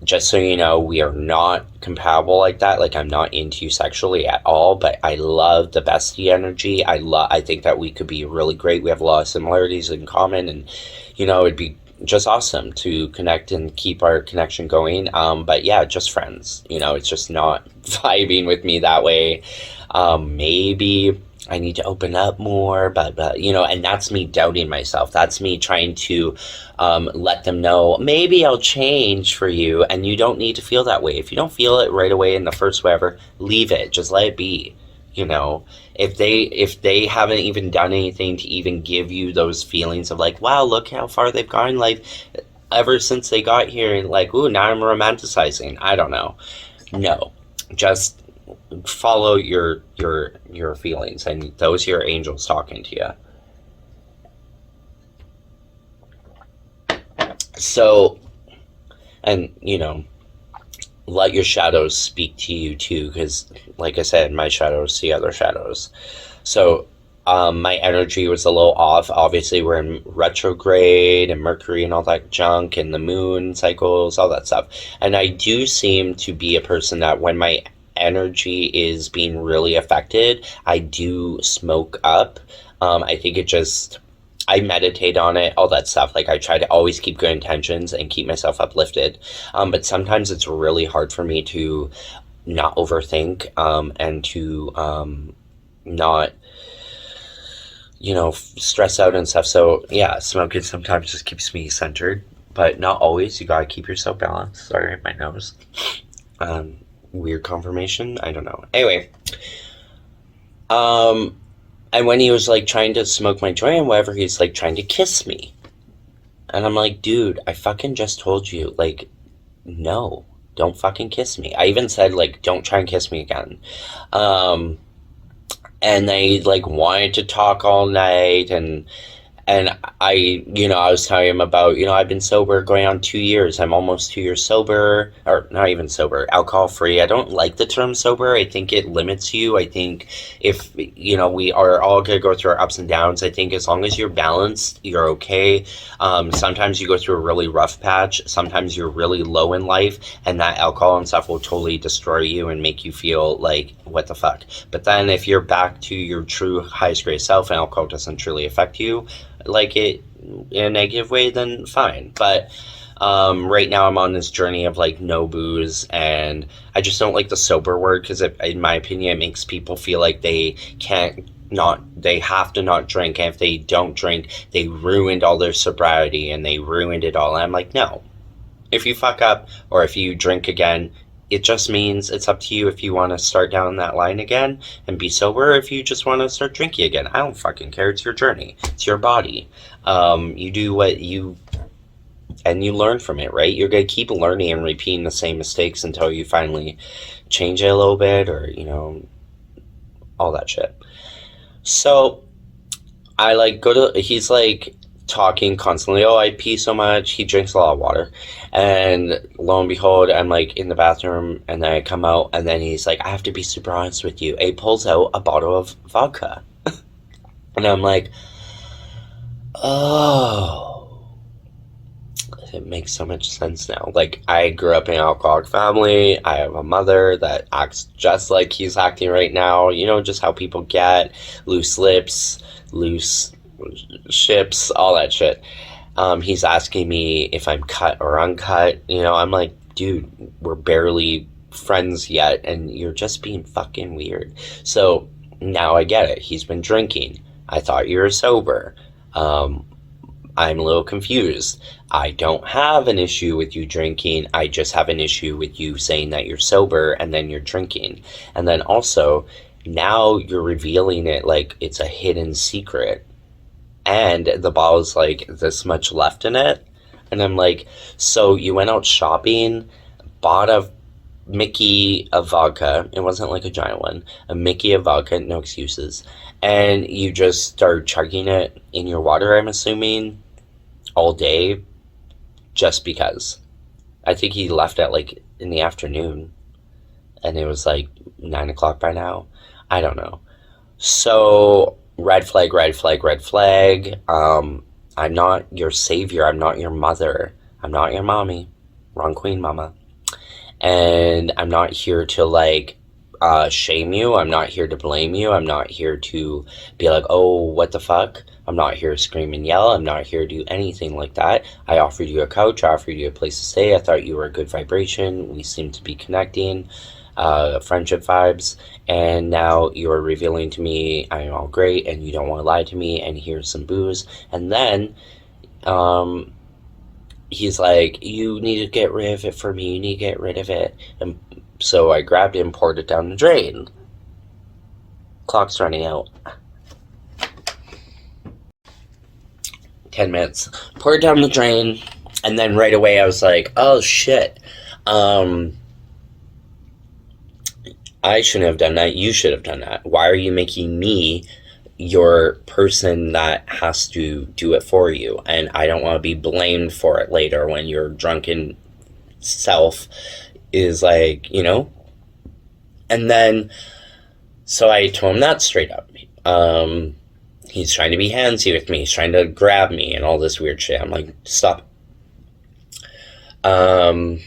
S1: just so you know, we are not compatible like that. Like, I'm not into you sexually at all, but I love the bestie energy. I think that we could be really great. We have a lot of similarities in common, and, it'd be just awesome to connect and keep our connection going. But yeah, just friends. It's just not vibing with me that way. Maybe I need to open up more, but and that's me doubting myself. That's me trying to let them know, maybe I'll change for you, and you don't need to feel that way. If you don't feel it right away in the first whatever, leave it. Just let it be. If they haven't even done anything to even give you those feelings of like, wow, look how far they've gone in life ever since they got here, and like, ooh, now I'm romanticizing. I don't know. No, just follow your feelings, and those are your angels talking to you. So, and let your shadows speak to you too, because like I said, my shadows see other shadows. So my energy was a little off. Obviously, we're in retrograde and Mercury and all that junk, and the moon cycles, all that stuff. And I do seem to be a person that when my energy is being really affected, I do smoke up. I think I meditate on it, all that stuff. Like, I try to always keep good intentions and keep myself uplifted. But sometimes it's really hard for me to not overthink, and to not, stress out and stuff. So yeah, smoking sometimes just keeps me centered, but not always. You gotta keep yourself balanced. Sorry, my nose. Weird confirmation. I don't know. Anyway, and when he was like trying to smoke my joint and whatever, he's like trying to kiss me, and I'm like, dude, I fucking just told you, like, no, don't fucking kiss me. I even said, like, don't try and kiss me again. And they like wanted to talk all night, and I was telling him about, I've been sober going on 2 years. I'm almost 2 years sober, or not even sober, alcohol free. I don't like the term sober. I think it limits you. I think if, we are all going to go through our ups and downs. I think as long as you're balanced, you're okay. Sometimes you go through a really rough patch. Sometimes you're really low in life, and that alcohol and stuff will totally destroy you and make you feel like, what the fuck? But then if you're back to your true highest grade self and alcohol doesn't truly affect you, like it in a negative way, then fine. But right now I'm on this journey of like no booze, and I just don't like the sober word, because in my opinion it makes people feel like they have to not drink, and if they don't drink, they ruined all their sobriety and they ruined it all. And I'm like, no. If you fuck up or if you drink again, it just means it's up to you if you want to start down that line again and be sober, or if you just want to start drinking again. I don't fucking care. It's your journey. It's your body. You do what you... and you learn from it, right? You're going to keep learning and repeating the same mistakes until you finally change it a little bit, or, all that shit. So I like he's like talking constantly. Oh, I pee so much. He drinks a lot of water. And lo and behold, I'm like in the bathroom, and then I come out, and then he's like, I have to be super honest with you. And he pulls out a bottle of vodka. And I'm like, oh, it makes so much sense now. Like, I grew up in an alcoholic family. I have a mother that acts just like he's acting right now. Just how people get loose lips, loose ships, all that shit. He's asking me if I'm cut or uncut. I'm like, dude, we're barely friends yet, and you're just being fucking weird. So now I get it. He's been drinking. I thought you were sober. I'm a little confused. I don't have an issue with you drinking. I just have an issue with you saying that you're sober and then you're drinking. And then also, now you're revealing it like it's a hidden secret. And the bottle's like this much left in it. And I'm like, so you went out shopping, bought a Mickey of vodka. It wasn't like a giant one. A Mickey of vodka, no excuses. And you just start chugging it in your water, I'm assuming, all day, just because. I think he left at like in the afternoon, and it was like 9 o'clock by now. I don't know. So, red flag, red flag, red flag. I'm not your savior. I'm not your mother. I'm not your mommy. Wrong queen, mama. And I'm not here to like shame you. I'm not here to blame you. I'm not here to be like, oh, what the fuck? I'm not here to scream and yell. I'm not here to do anything like that. I offered you a couch. I offered you a place to stay. I thought you were a good vibration. We seem to be connecting, friendship vibes. And now you're revealing to me I'm all great and you don't want to lie to me. And here's some booze. And then he's like, you need to get rid of it for me. You need to get rid of it. And so I grabbed it and poured it down the drain. Clock's running out. 10 minutes. Poured it down the drain. And then right away I was like, oh shit. I shouldn't have done that. You should have done that. Why are you making me your person that has to do it for you? And I don't want to be blamed for it later when your drunken self is like, you know? And then, so I told him that straight up. He's trying to be handsy with me. He's trying to grab me and all this weird shit. I'm like, stop. You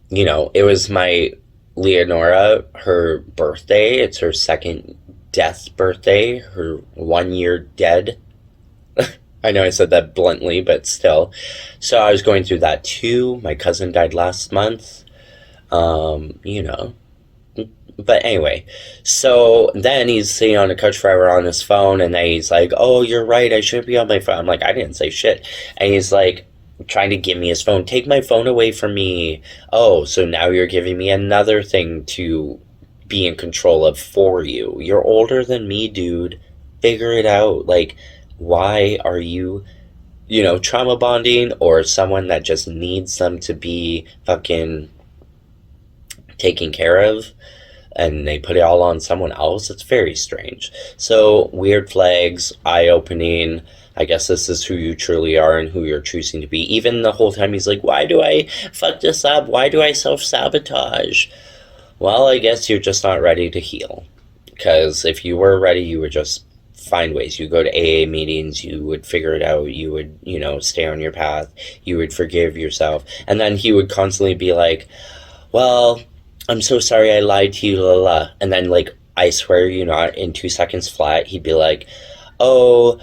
S1: know, it was my Leonora, her birthday. It's her second death birthday. Her 1 year dead. I know I said that bluntly, but still. So I was going through that too. My cousin died last month. You know. But anyway, so then he's sitting on the couch forever on his phone, and then he's like, oh, you're right, I shouldn't be on my phone. I'm like, I didn't say shit. And he's like, trying to give me his phone. Take my phone away from me. Oh, so now you're giving me another thing to be in control of for you. You're older than me, dude. Figure it out. Like, why are you, you know, trauma bonding or someone that just needs them to be fucking taken care of? And they put it all on someone else. It's very strange. So, weird flags, eye-opening. I guess this is who you truly are and who you're choosing to be. Even the whole time he's like, why do I fuck this up? Why do I self-sabotage? Well, I guess you're just not ready to heal. Because if you were ready, you would just find ways. You go to AA meetings, you would figure it out. You would, you know, stay on your path. You would forgive yourself. And then he would constantly be like, well, I'm so sorry I lied to you, la la. And then, like, I swear you not, in 2 seconds flat, he'd be like, oh,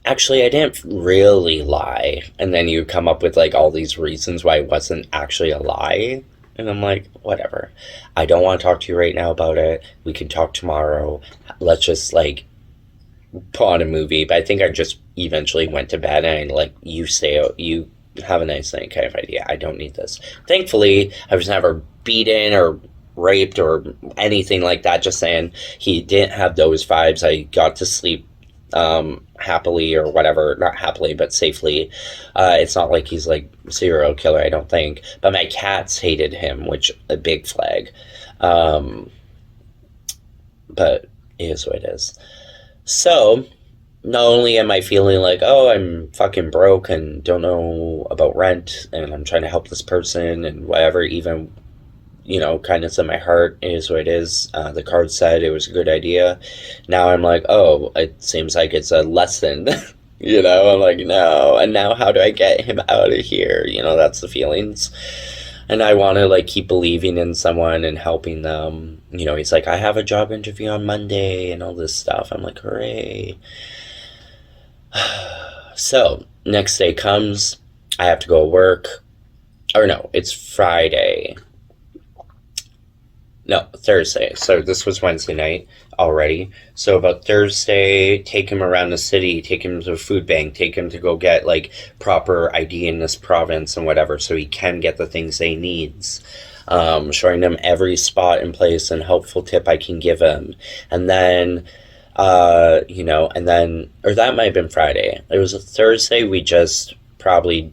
S1: actually, I didn't really lie. And then you would come up with, like, all these reasons why it wasn't actually a lie. And I'm like, whatever. I don't want to talk to you right now about it. We can talk tomorrow. Let's just, like, put on a movie. But I think I just eventually went to bed and, like, you have a nice night kind of idea. I don't need this. Thankfully, I was never beaten or raped or anything like that. Just saying, he didn't have those vibes. I got to sleep happily or whatever. Not happily, but safely. It's not like he's like serial killer, I don't think. But my cats hated him, which a big flag. But it is what it is. So, not only am I feeling like, oh, I'm fucking broke and don't know about rent and I'm trying to help this person and whatever, even, you know, kindness in my heart is what it is. The card said it was a good idea. Now I'm like, oh, it seems like it's a lesson. You know, I'm like, no. And now how do I get him out of here? You know, that's the feelings. And I want to, like, keep believing in someone and helping them. You know, he's like, I have a job interview on Monday and all this stuff. I'm like, hooray. So, next day comes, I have to go to work, or no, it's Friday, no, Thursday, so this was Wednesday night already, so about Thursday, take him around the city, take him to a food bank, take him to go get, like, proper ID in this province and whatever, so he can get the things he needs, showing him every spot and place and helpful tip I can give him, and then, you know, and then, or that might have been Friday. It was a Thursday, we just probably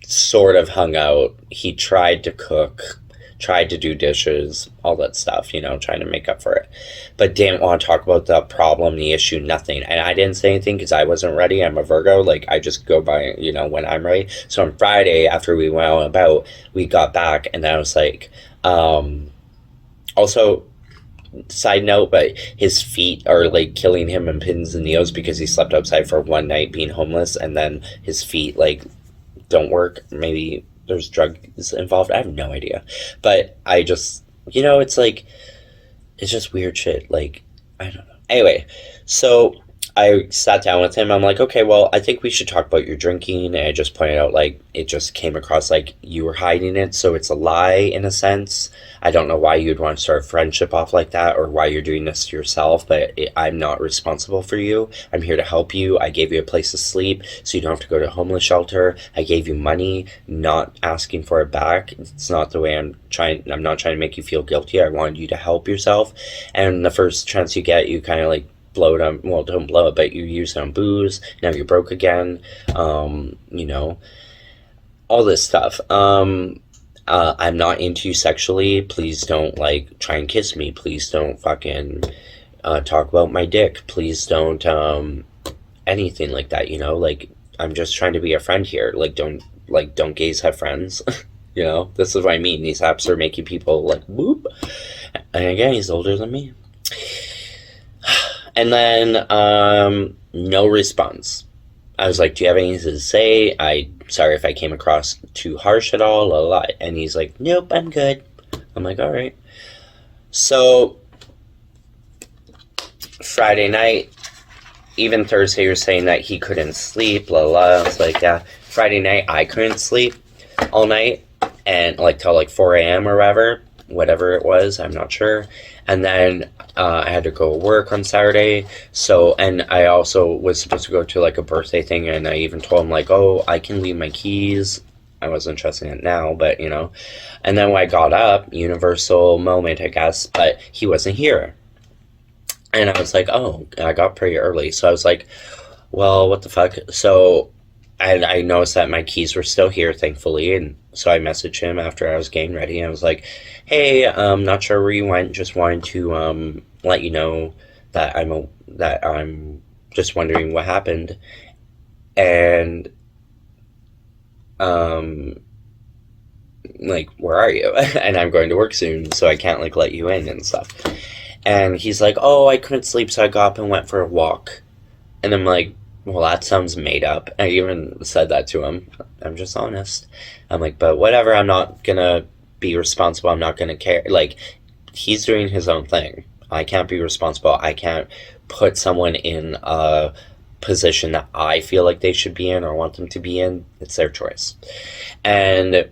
S1: sort of hung out. He tried to cook, tried to do dishes, all that stuff, trying to make up for it. But didn't want to talk about the problem, the issue, nothing. And I didn't say anything because I wasn't ready. I'm a Virgo. Like, I just go by, when I'm ready. So on Friday, after we went out about, we got back, and I was like, also, side note, but his feet are like killing him in pins and needles because he slept outside for one night being homeless, and then his feet like don't work. Maybe there's drugs involved. I have no idea. But I just, it's like, it's just weird shit. Like, I don't know. Anyway, so I sat down with him. I'm like, okay, well, I think we should talk about your drinking. And I just pointed out, like, it just came across like you were hiding it. So it's a lie in a sense. I don't know why you'd want to start a friendship off like that or why you're doing this to yourself, but I'm not responsible for you. I'm here to help you. I gave you a place to sleep so you don't have to go to a homeless shelter. I gave you money, not asking for it back. It's not the way I'm not trying to make you feel guilty. I wanted you to help yourself. And the first chance you get, you kind of like blow it on, well, don't blow it, but you use it on booze. Now you're broke again. All this stuff. I'm not into you sexually. Please don't like try and kiss me. Please don't fucking talk about my dick. Please don't anything like that, like I'm just trying to be a friend here. Don't gays have friends? This is what I mean. These apps are making people like whoop. And again, he's older than me. And then no response. I was like, do you have anything to say? Sorry if I came across too harsh at all, la, la, la. And he's like, nope, I'm good. I'm like, all right. So Friday night, even Thursday, you're saying that he couldn't sleep, la, la, la. I was like, yeah. Friday night, I couldn't sleep all night, and like till like 4 a.m. or whatever it was, I'm not sure. And then I had to go work on Saturday. So, and I also was supposed to go to like a birthday thing, and I even told him like, oh, I can leave my keys. I wasn't trusting it now, but And then when I got up, universal moment, I guess, but he wasn't here. And I was like, oh, I got pretty early. So I was like, well, what the fuck? So I noticed that my keys were still here, thankfully, and so I messaged him after I was getting ready, and I was like, hey, I'm not sure where you went, just wanted to let you know that I'm just wondering what happened, and like, where are you? And I'm going to work soon, so I can't like let you in and stuff. And he's like, oh, I couldn't sleep, so I got up and went for a walk. And I'm like, well, that sounds made up. I even said that to him. I'm just honest. I'm like, but whatever, I'm not gonna be responsible. I'm not gonna care. Like, he's doing his own thing. I can't be responsible. I can't put someone in a position that I feel like they should be in or want them to be in. It's their choice. And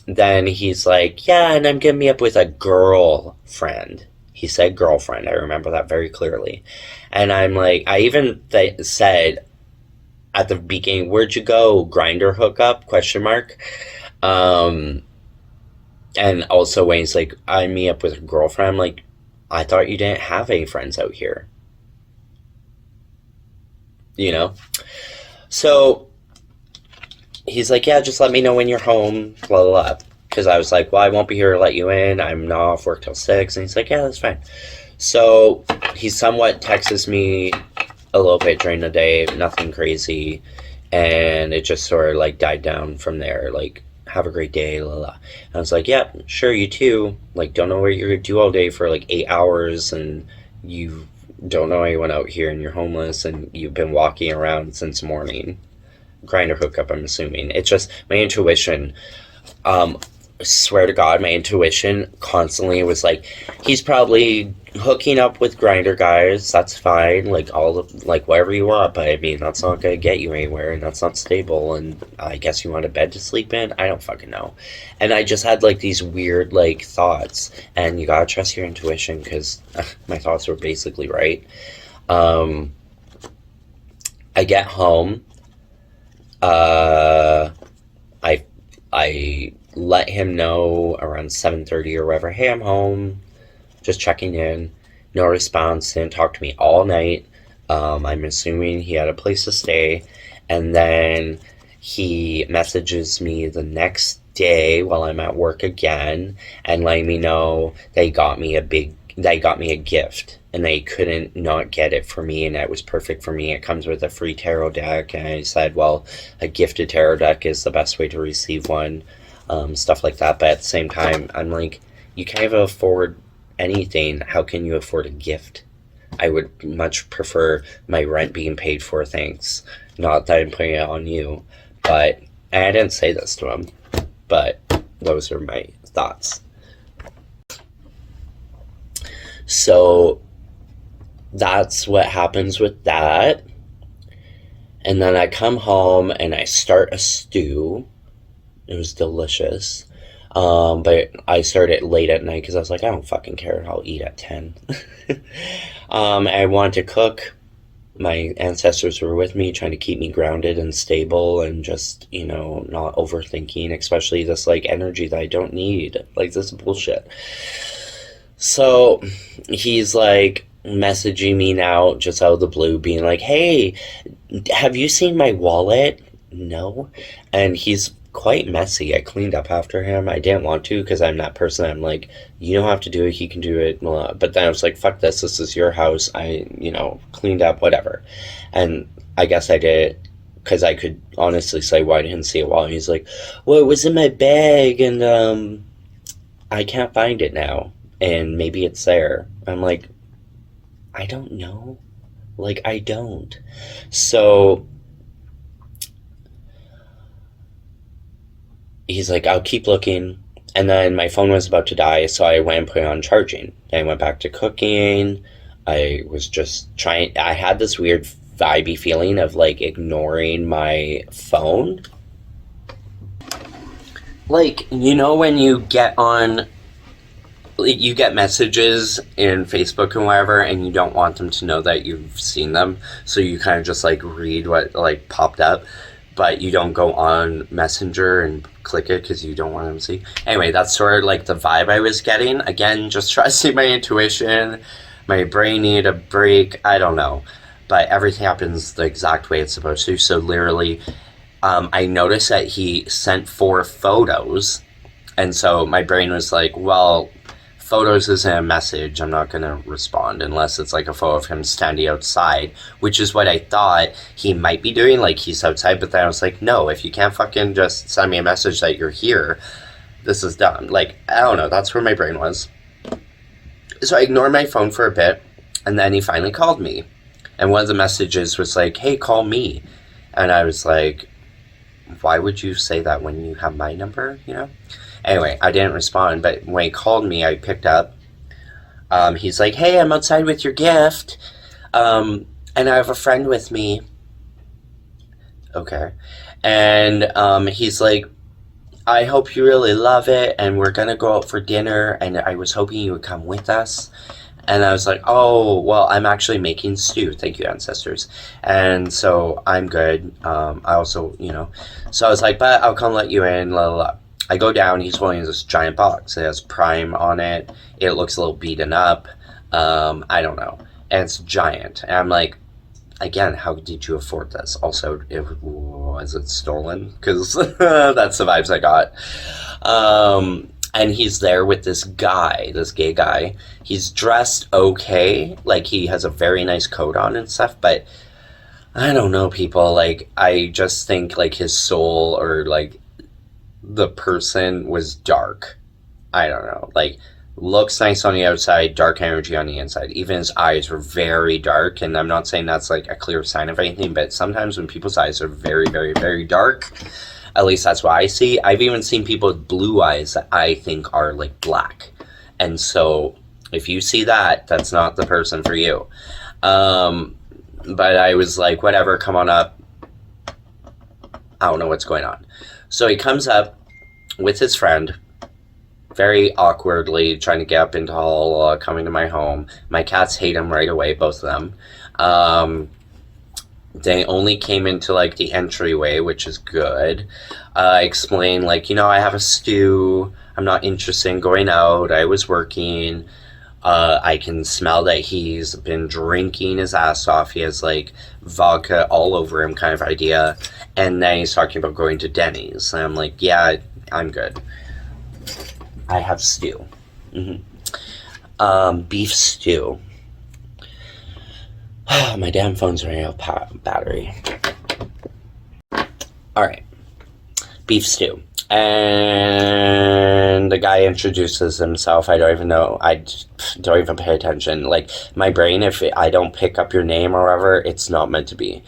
S1: then he's like, yeah, and I'm gonna meet up with a girlfriend. He said girlfriend. I remember that very clearly. And I'm like, I even said at the beginning, where'd you go? Grinder hookup? Question mark. And also when he's like, I meet up with a girlfriend, I'm like, I thought you didn't have any friends out here. So he's like, yeah, just let me know when you're home, blah, blah, blah. Because I was like, well, I won't be here to let you in. I'm not off work till 6. And he's like, yeah, that's fine. So he somewhat texts me a little bit during the day, nothing crazy. And it just sort of like died down from there. Like, have a great day, la la. And I was like, yeah, sure, you too. Like, don't know what you're going to do all day for like 8 hours. And you don't know anyone out here and you're homeless and you've been walking around since morning. Grinder hookup, I'm assuming. It's just my intuition. Swear to God, my intuition constantly was like, he's probably hooking up with grinder guys. That's fine, like whatever you want. But I mean, that's not gonna get you anywhere, and that's not stable. And I guess you want a bed to sleep in. I don't fucking know. And I just had like these weird like thoughts, and you gotta trust your intuition because my thoughts were basically right. I get home. I let him know around 7:30 or whatever, hey, I'm home, just checking in. No response, didn't talk to me all night. I'm assuming he had a place to stay. And then he messages me the next day while I'm at work again and letting me know they got me a gift and they couldn't not get it for me, and it was perfect for me. It comes with a free tarot deck, and I said, well, a gifted tarot deck is the best way to receive one, stuff like that. But at the same time, I'm like, you can't afford anything. How can you afford a gift? I would much prefer my rent being paid for, thanks. Not that I'm putting it on you, but, and I didn't say this to him, but those are my thoughts. So that's what happens with that. And then I come home and I start a stew. It was delicious. But I started late at night because I was like, I don't fucking care. I'll eat at 10. I wanted to cook. My ancestors were with me, trying to keep me grounded and stable and just, not overthinking, especially this, energy that I don't need. This is bullshit. So he's, messaging me now just out of the blue, being like, hey, have you seen my wallet? No. And he's quite messy. I cleaned up after him. I didn't want to because I'm that person. I'm like, you don't have to do it, he can do it. But then I was like, fuck this is your house. I cleaned up, whatever. And I guess I did it because I could honestly say, well, I didn't see it while. And he's like, well, it was in my bag and I can't find it now, and maybe it's there. I'm like, I don't know. I don't. So he's like, I'll keep looking. And then my phone was about to die, so I went and put it on charging. I went back to cooking. I was just I had this weird vibey feeling of ignoring my phone. When you get on, you get messages in Facebook and whatever, and you don't want them to know that you've seen them, so you kind of just read what popped up, but you don't go on Messenger and click it because you don't want them to see. Anyway, that's sort of the vibe I was getting. Again, just trusting my intuition. My brain needed a break. I don't know, but everything happens the exact way it's supposed to. So literally, I noticed that he sent 4 photos, and so my brain was like, well, photos isn't a message. I'm not going to respond unless it's a photo of him standing outside, which is what I thought he might be doing, he's outside. But then I was like, no, if you can't fucking just send me a message that you're here, this is dumb. I don't know. That's where my brain was. So I ignored my phone for a bit, and then he finally called me. And one of the messages was like, hey, call me. And I was like, why would you say that when you have my number, Anyway, I didn't respond, but when he called me, I picked up. He's like, hey, I'm outside with your gift, and I have a friend with me. Okay. And he's like, I hope you really love it, and we're going to go out for dinner, and I was hoping you would come with us. And I was like, oh, well, I'm actually making stew. Thank you, ancestors. And so I'm good. I also, so I was like, but I'll come let you in, la la la. I go down, he's holding this giant box. It has Prime on it. It looks a little beaten up. I don't know. And it's giant. And I'm like, again, how did you afford this? Also, was it stolen? Because that's the vibes I got. And he's there with this gay guy. He's dressed okay. He has a very nice coat on and stuff. But I don't know, people. I just think, his soul or, the person was dark. I don't know. Looks nice on the outside, dark energy on the inside. Even his eyes were very dark, and I'm not saying that's a clear sign of anything, but sometimes when people's eyes are very, very, very dark, at least that's what I see. I've even seen people with blue eyes that I think are black. And so if you see that, that's not the person for you. But I was like, whatever, come on up. I don't know what's going on. So he comes up with his friend, very awkwardly trying to get up into hall, coming to my home. My cats hate him right away, both of them. They only came into the entryway, which is good. I explained I have a stew. I'm not interested in going out. I was working. I can smell that he's been drinking his ass off. He has like vodka all over him, kind of idea. And then he's talking about going to Denny's. And I'm like, yeah, I'm good. I have stew. Beef stew. My damn phone's running out of battery. Alright. Beef stew. And the guy introduces himself. I don't even know. I don't even pay attention. Like, my brain, if I don't pick up your name or whatever, it's not meant to be.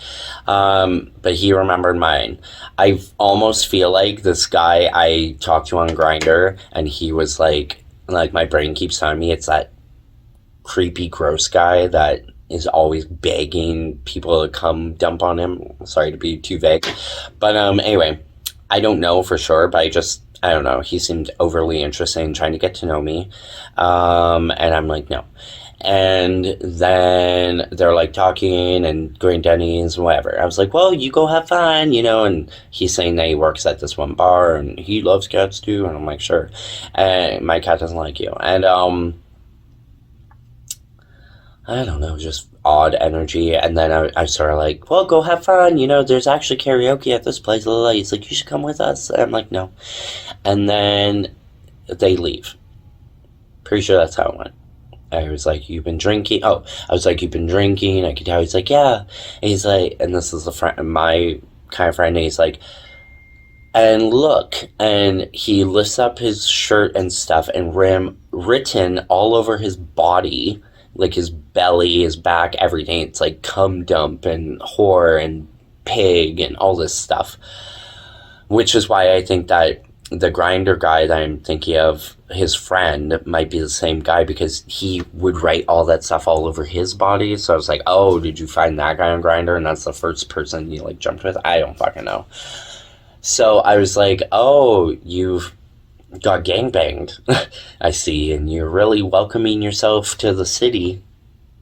S1: But he remembered mine. I almost feel like this guy I talked to on Grindr, and he was like my brain keeps telling me it's that creepy, gross guy that is always begging people to come dump on him. Sorry to be too vague. But anyway, I don't know for sure, but I don't know. He seemed overly interesting, trying to get to know me. And I'm like, no. And then they're like talking and going to Denny's and whatever. I was like, well, you go have fun, you know. And he's saying that he works at this one bar and he loves cats too. And I'm like, sure. And my cat doesn't like you. And I don't know, just odd energy. And then I sort of like, well, go have fun. You know, there's actually karaoke at this place. He's like, you should come with us. And I'm like, no. And then they leave. Pretty sure that's how it went. I was like, you've been drinking? Oh, I was like, you've been drinking? I could tell. He's like, yeah. And he's like, and this is my kind of friend. And he's like, and look. And he lifts up his shirt and stuff and written all over his body, like his belly, his back, everything. It's like cum dump and whore and pig and all this stuff. Which is why I think that the Grindr guy that I'm thinking of, his friend, might be the same guy, because he would write all that stuff all over his body. So I was like, oh, did you find that guy on Grindr? And that's the first person you like jumped with? I don't fucking know. So I was like, oh, you've got gangbanged. I see, and you're really welcoming yourself to the city.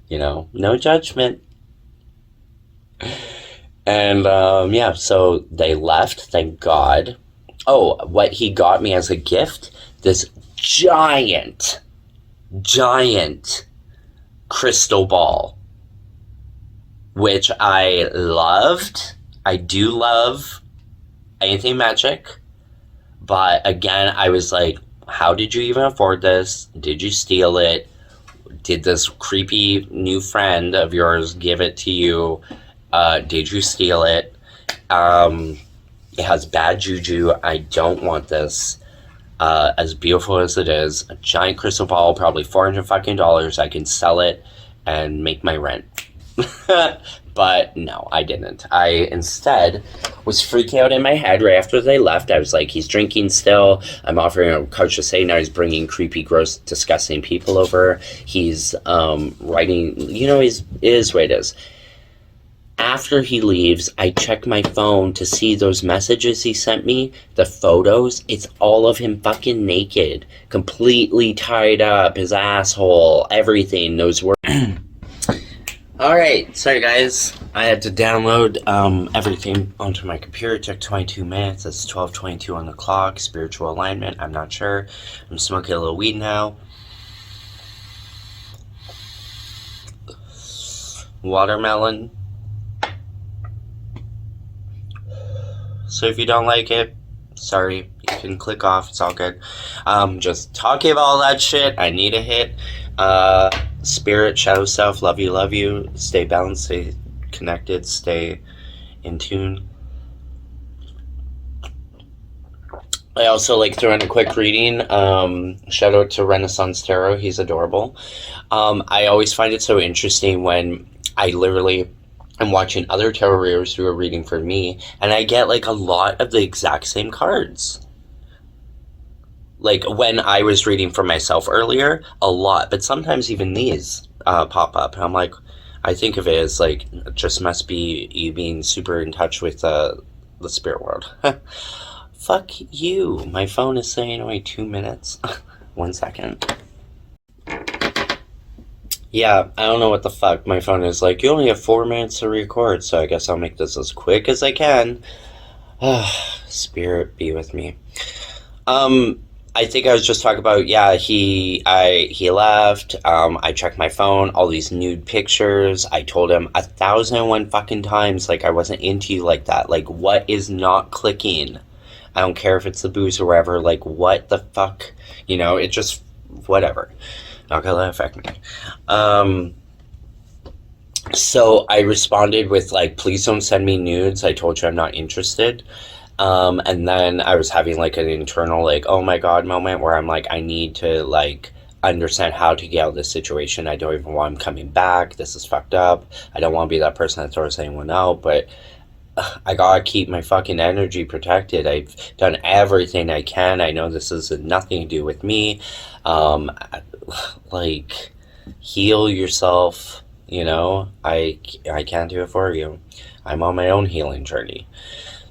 S1: You know, no judgment. And yeah, so they left, thank God. Oh, what he got me as a gift, this giant crystal ball, which I loved. I do love anything magic. But again, I was like, how did you even afford this? Did you steal it? Did this creepy new friend of yours give it to you? Did you steal it? It has bad juju. I don't want this. As beautiful as it is, a giant crystal ball, probably $400 fucking dollars. I can sell it and make my rent. But no, I didn't. I instead was freaking out in my head right after they left. I was like, he's drinking still. I'm offering a couch to say now. He's bringing creepy, gross, disgusting people over. He's writing, you know, it is what it is. After he leaves, I check my phone to see those messages he sent me, the photos. It's all of him fucking naked, completely tied up, his asshole, everything, those words. Alright, sorry guys, I had to download everything onto my computer. It took 22 minutes, it's 12:22 on the clock, spiritual alignment, I'm not sure. I'm smoking a little weed now. Watermelon. So if you don't like it, sorry, you can click off, it's all good. Just talking about all that shit, I need a hit. Spirit, shadow self, love you, stay balanced, stay connected, stay in tune. I also like throwing a quick reading. Shout out to Renaissance Tarot, he's adorable. I always find it so interesting when I literally am watching other tarot readers do a reading for me, and I get like a lot of the exact same cards. Like, when I was reading for myself earlier, a lot. But sometimes even these pop up. And I'm like, I think of it as, like, it just must be you being super in touch with the spirit world. Fuck you. My phone is saying only 2 minutes. 1 second. Yeah, I don't know what the fuck. My phone is like, you only have 4 minutes to record, so I guess I'll make this as quick as I can. Spirit, be with me. I think I was just talking about, yeah, he left. I checked my phone, all these nude pictures. I told him 1,001 fucking times, like, I wasn't into you like that. Like, what is not clicking? I don't care if it's the booze or whatever. Like, what the fuck? You know, it just, whatever. Not gonna let it affect me. So I responded with, like, please don't send me nudes. I told you I'm not interested. And then I was having like an internal, like, oh my God moment where I'm like, I need to, like, understand how to get out of this situation. I don't even want him coming back. This is fucked up. I don't want to be that person that throws anyone out, but I gotta keep my fucking energy protected. I've done everything I can. I know this has nothing to do with me. Um, like, heal yourself, you know? I can't do it for you. I'm on my own healing journey.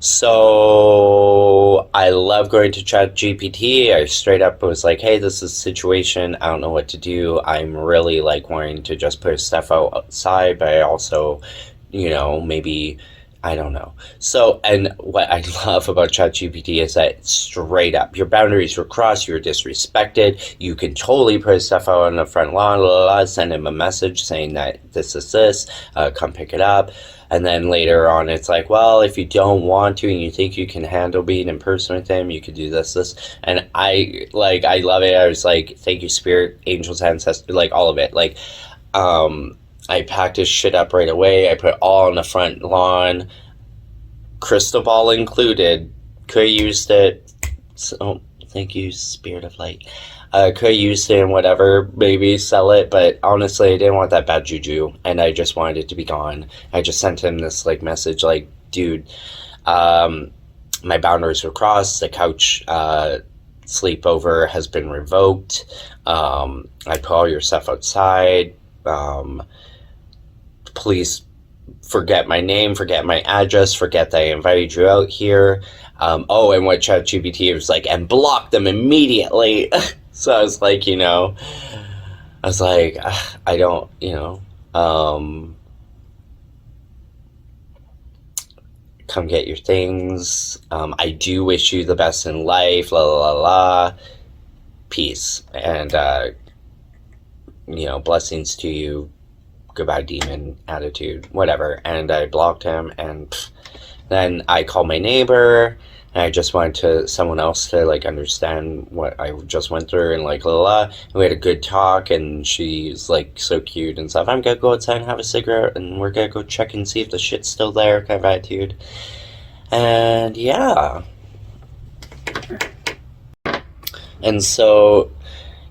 S1: So I love going to ChatGPT. I straight up was like, hey, this is a situation. I don't know what to do. I'm really, like, wanting to just put stuff outside, but I also, you know, maybe, I don't know. So, and what I love about ChatGPT is that straight up, your boundaries were crossed, you were disrespected. You can totally put stuff out on the front lawn, send him a message saying that this is this, come pick it up. And then later on, it's like, well, if you don't want to and you think you can handle being in person with him, you could do this. And I love it. I was like, thank you, spirit, angels, ancestors, like, all of it. Like, I packed his shit up right away. I put it all on the front lawn, crystal ball included. Could have used it. So, thank you, spirit of light. Could have used it and whatever, maybe sell it, but honestly, I didn't want that bad juju, and I just wanted it to be gone. I just sent him this, like, message, like, dude, my boundaries were crossed, the couch sleepover has been revoked, I put all your stuff outside, please forget my name, forget my address, forget that I invited you out here. Oh, and what ChatGPT was like, and block them immediately. So I was like, you know, I was like, I don't, you know, come get your things. I do wish you the best in life, la la la la. Peace. And, you know, blessings to you. Goodbye, demon attitude, whatever. And I blocked him, and then I called my neighbor, and I just wanted to someone else to, like, understand what I just went through, and, like, la la. And we had a good talk, and she's, like, so cute and stuff. I'm gonna go outside and have a cigarette, and we're gonna go check and see if the shit's still there, kind of attitude. And yeah. And so,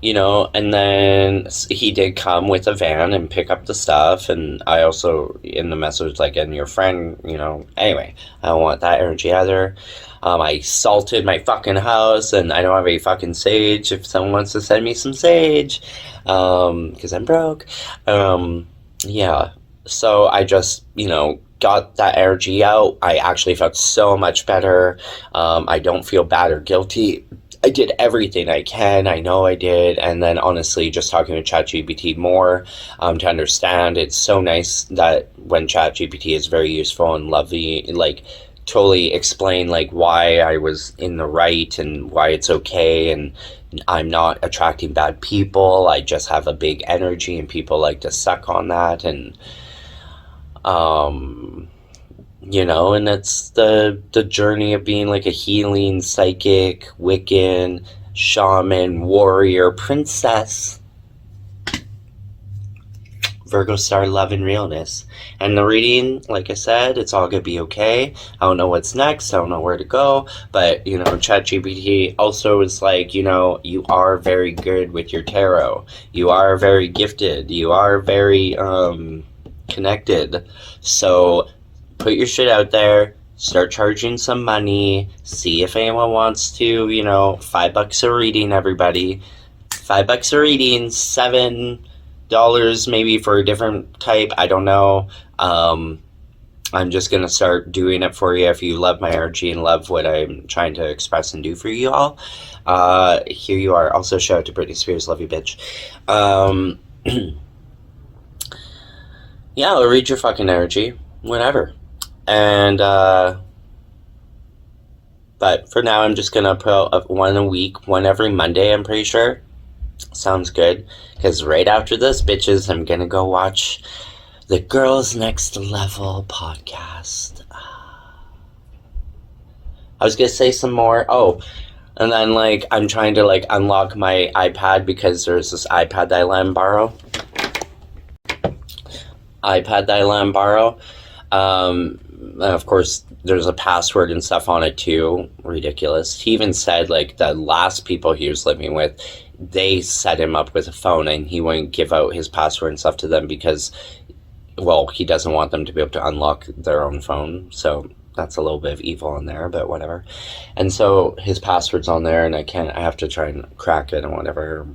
S1: you know, and then he did come with a van and pick up the stuff, and I also, in the message, like, and your friend, you know, anyway, I don't want that energy either. I salted my fucking house, and I don't have any fucking sage if someone wants to send me some sage, because I'm broke. Yeah, so I just, you know, got that energy out. I actually felt so much better. I don't feel bad or guilty. I did everything I can. I know I did. And then honestly, just talking to ChatGPT more to understand. It's so nice that when ChatGPT is very useful and lovely, like, totally explain, like, why I was in the right and why it's okay, and I'm not attracting bad people. I just have a big energy, and people like to suck on that. And you know, and it's the journey of being, like, a healing psychic, Wiccan, shaman, warrior, princess, Virgo star, love and realness. And the reading, like I said, it's all gonna be okay. I don't know what's next. I don't know where to go. But, you know, ChatGPT also is like, you know, you are very good with your tarot. You are very gifted. You are very connected. So put your shit out there, start charging some money, see if anyone wants to, you know, $5 a reading, everybody. $5 a reading, $7 maybe for a different type, I don't know. I'm just gonna start doing it for you if you love my energy and love what I'm trying to express and do for you all. Here you are. Also, shout out to Britney Spears, love you, bitch. Yeah, I'll read your fucking energy, whatever. And But for now, I'm just gonna put one a week, one every Monday, I'm pretty sure. Sounds good. Because right after this, bitches, I'm gonna go watch the Girls Next Level podcast. I was gonna say some more. Oh, and then, like, I'm trying to, like, unlock my iPad because there's this iPad that I let him borrow. Of course, there's a password and stuff on it, too. Ridiculous. He even said, like, the last people he was living with, they set him up with a phone, and he wouldn't give out his password and stuff to them because, well, he doesn't want them to be able to unlock their own phone, so that's a little bit of evil in there, but whatever. And so his password's on there, and I have to try and crack it and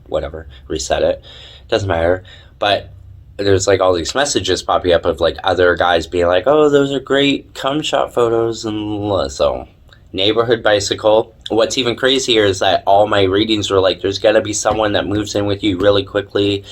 S1: whatever, reset it. Doesn't matter. But there's like all these messages popping up of like other guys being like, oh, those are great cum shot photos. And so, neighborhood bicycle. What's even crazier is that all my readings were like, there's gotta be someone that moves in with you really quickly,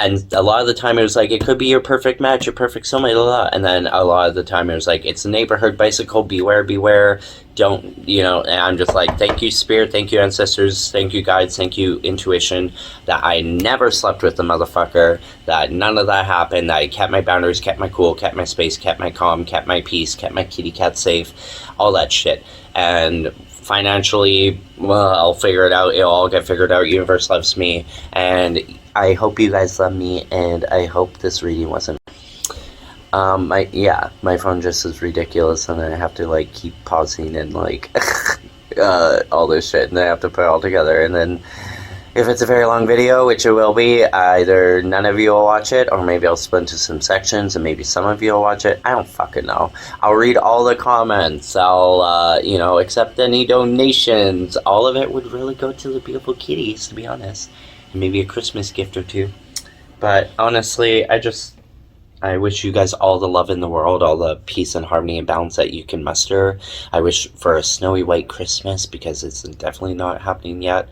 S1: And a lot of the time it was like, it could be your perfect match, your perfect soulmate, And then a lot of the time it was like, it's a neighborhood bicycle, beware, don't, and I'm just like, thank you, spirit, thank you, ancestors, thank you, guides, thank you, intuition, that I never slept with the motherfucker, that none of that happened, that I kept my boundaries, kept my cool, kept my space, kept my calm, kept my peace, kept my kitty cat safe, all that shit. And financially, well, I'll figure it out. It'll all get figured out. Universe loves me, and I hope you guys love me, and I hope this reading wasn't. My phone just is ridiculous, and I have to like keep pausing and like all this shit, and I have to put it all together, and then if it's a very long video, which it will be, either none of you will watch it, or maybe I'll split into some sections, and maybe some of you will watch it. I don't fucking know. I'll read all the comments. I'll, accept any donations. All of it would really go to the beautiful kitties, to be honest. And maybe a Christmas gift or two. But honestly, I wish you guys all the love in the world, all the peace and harmony and balance that you can muster. I wish for a snowy white Christmas, because it's definitely not happening yet.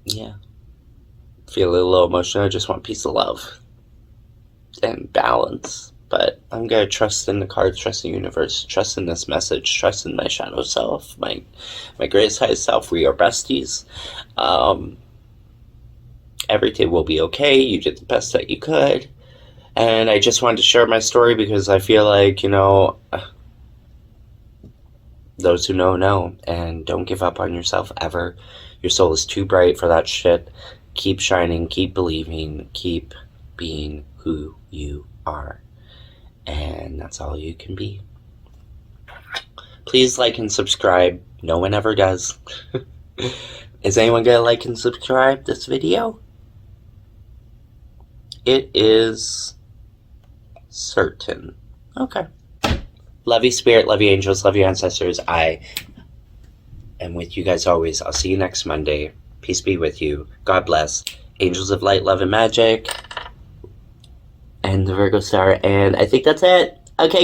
S1: Yeah. Feel a little emotional. I just want peace and love and balance. But I'm gonna trust in the cards, trust in the universe, trust in this message, trust in my shadow self, my greatest highest self. We are besties. Everything will be okay. You did the best that you could. And I just wanted to share my story because I feel like, those who know, and don't give up on yourself ever. Your soul is too bright for that shit. Keep shining, keep believing, keep being who you are. And that's all you can be. Please like and subscribe. No one ever does. Is anyone gonna like and subscribe this video? It is certain. Okay. Love you, spirit. Love you, angels. Love you, ancestors. I am with you guys always. I'll see you next Monday. Peace be with you. God bless. Angels of light, love, and magic. And the Virgo star. And I think that's it. Okay.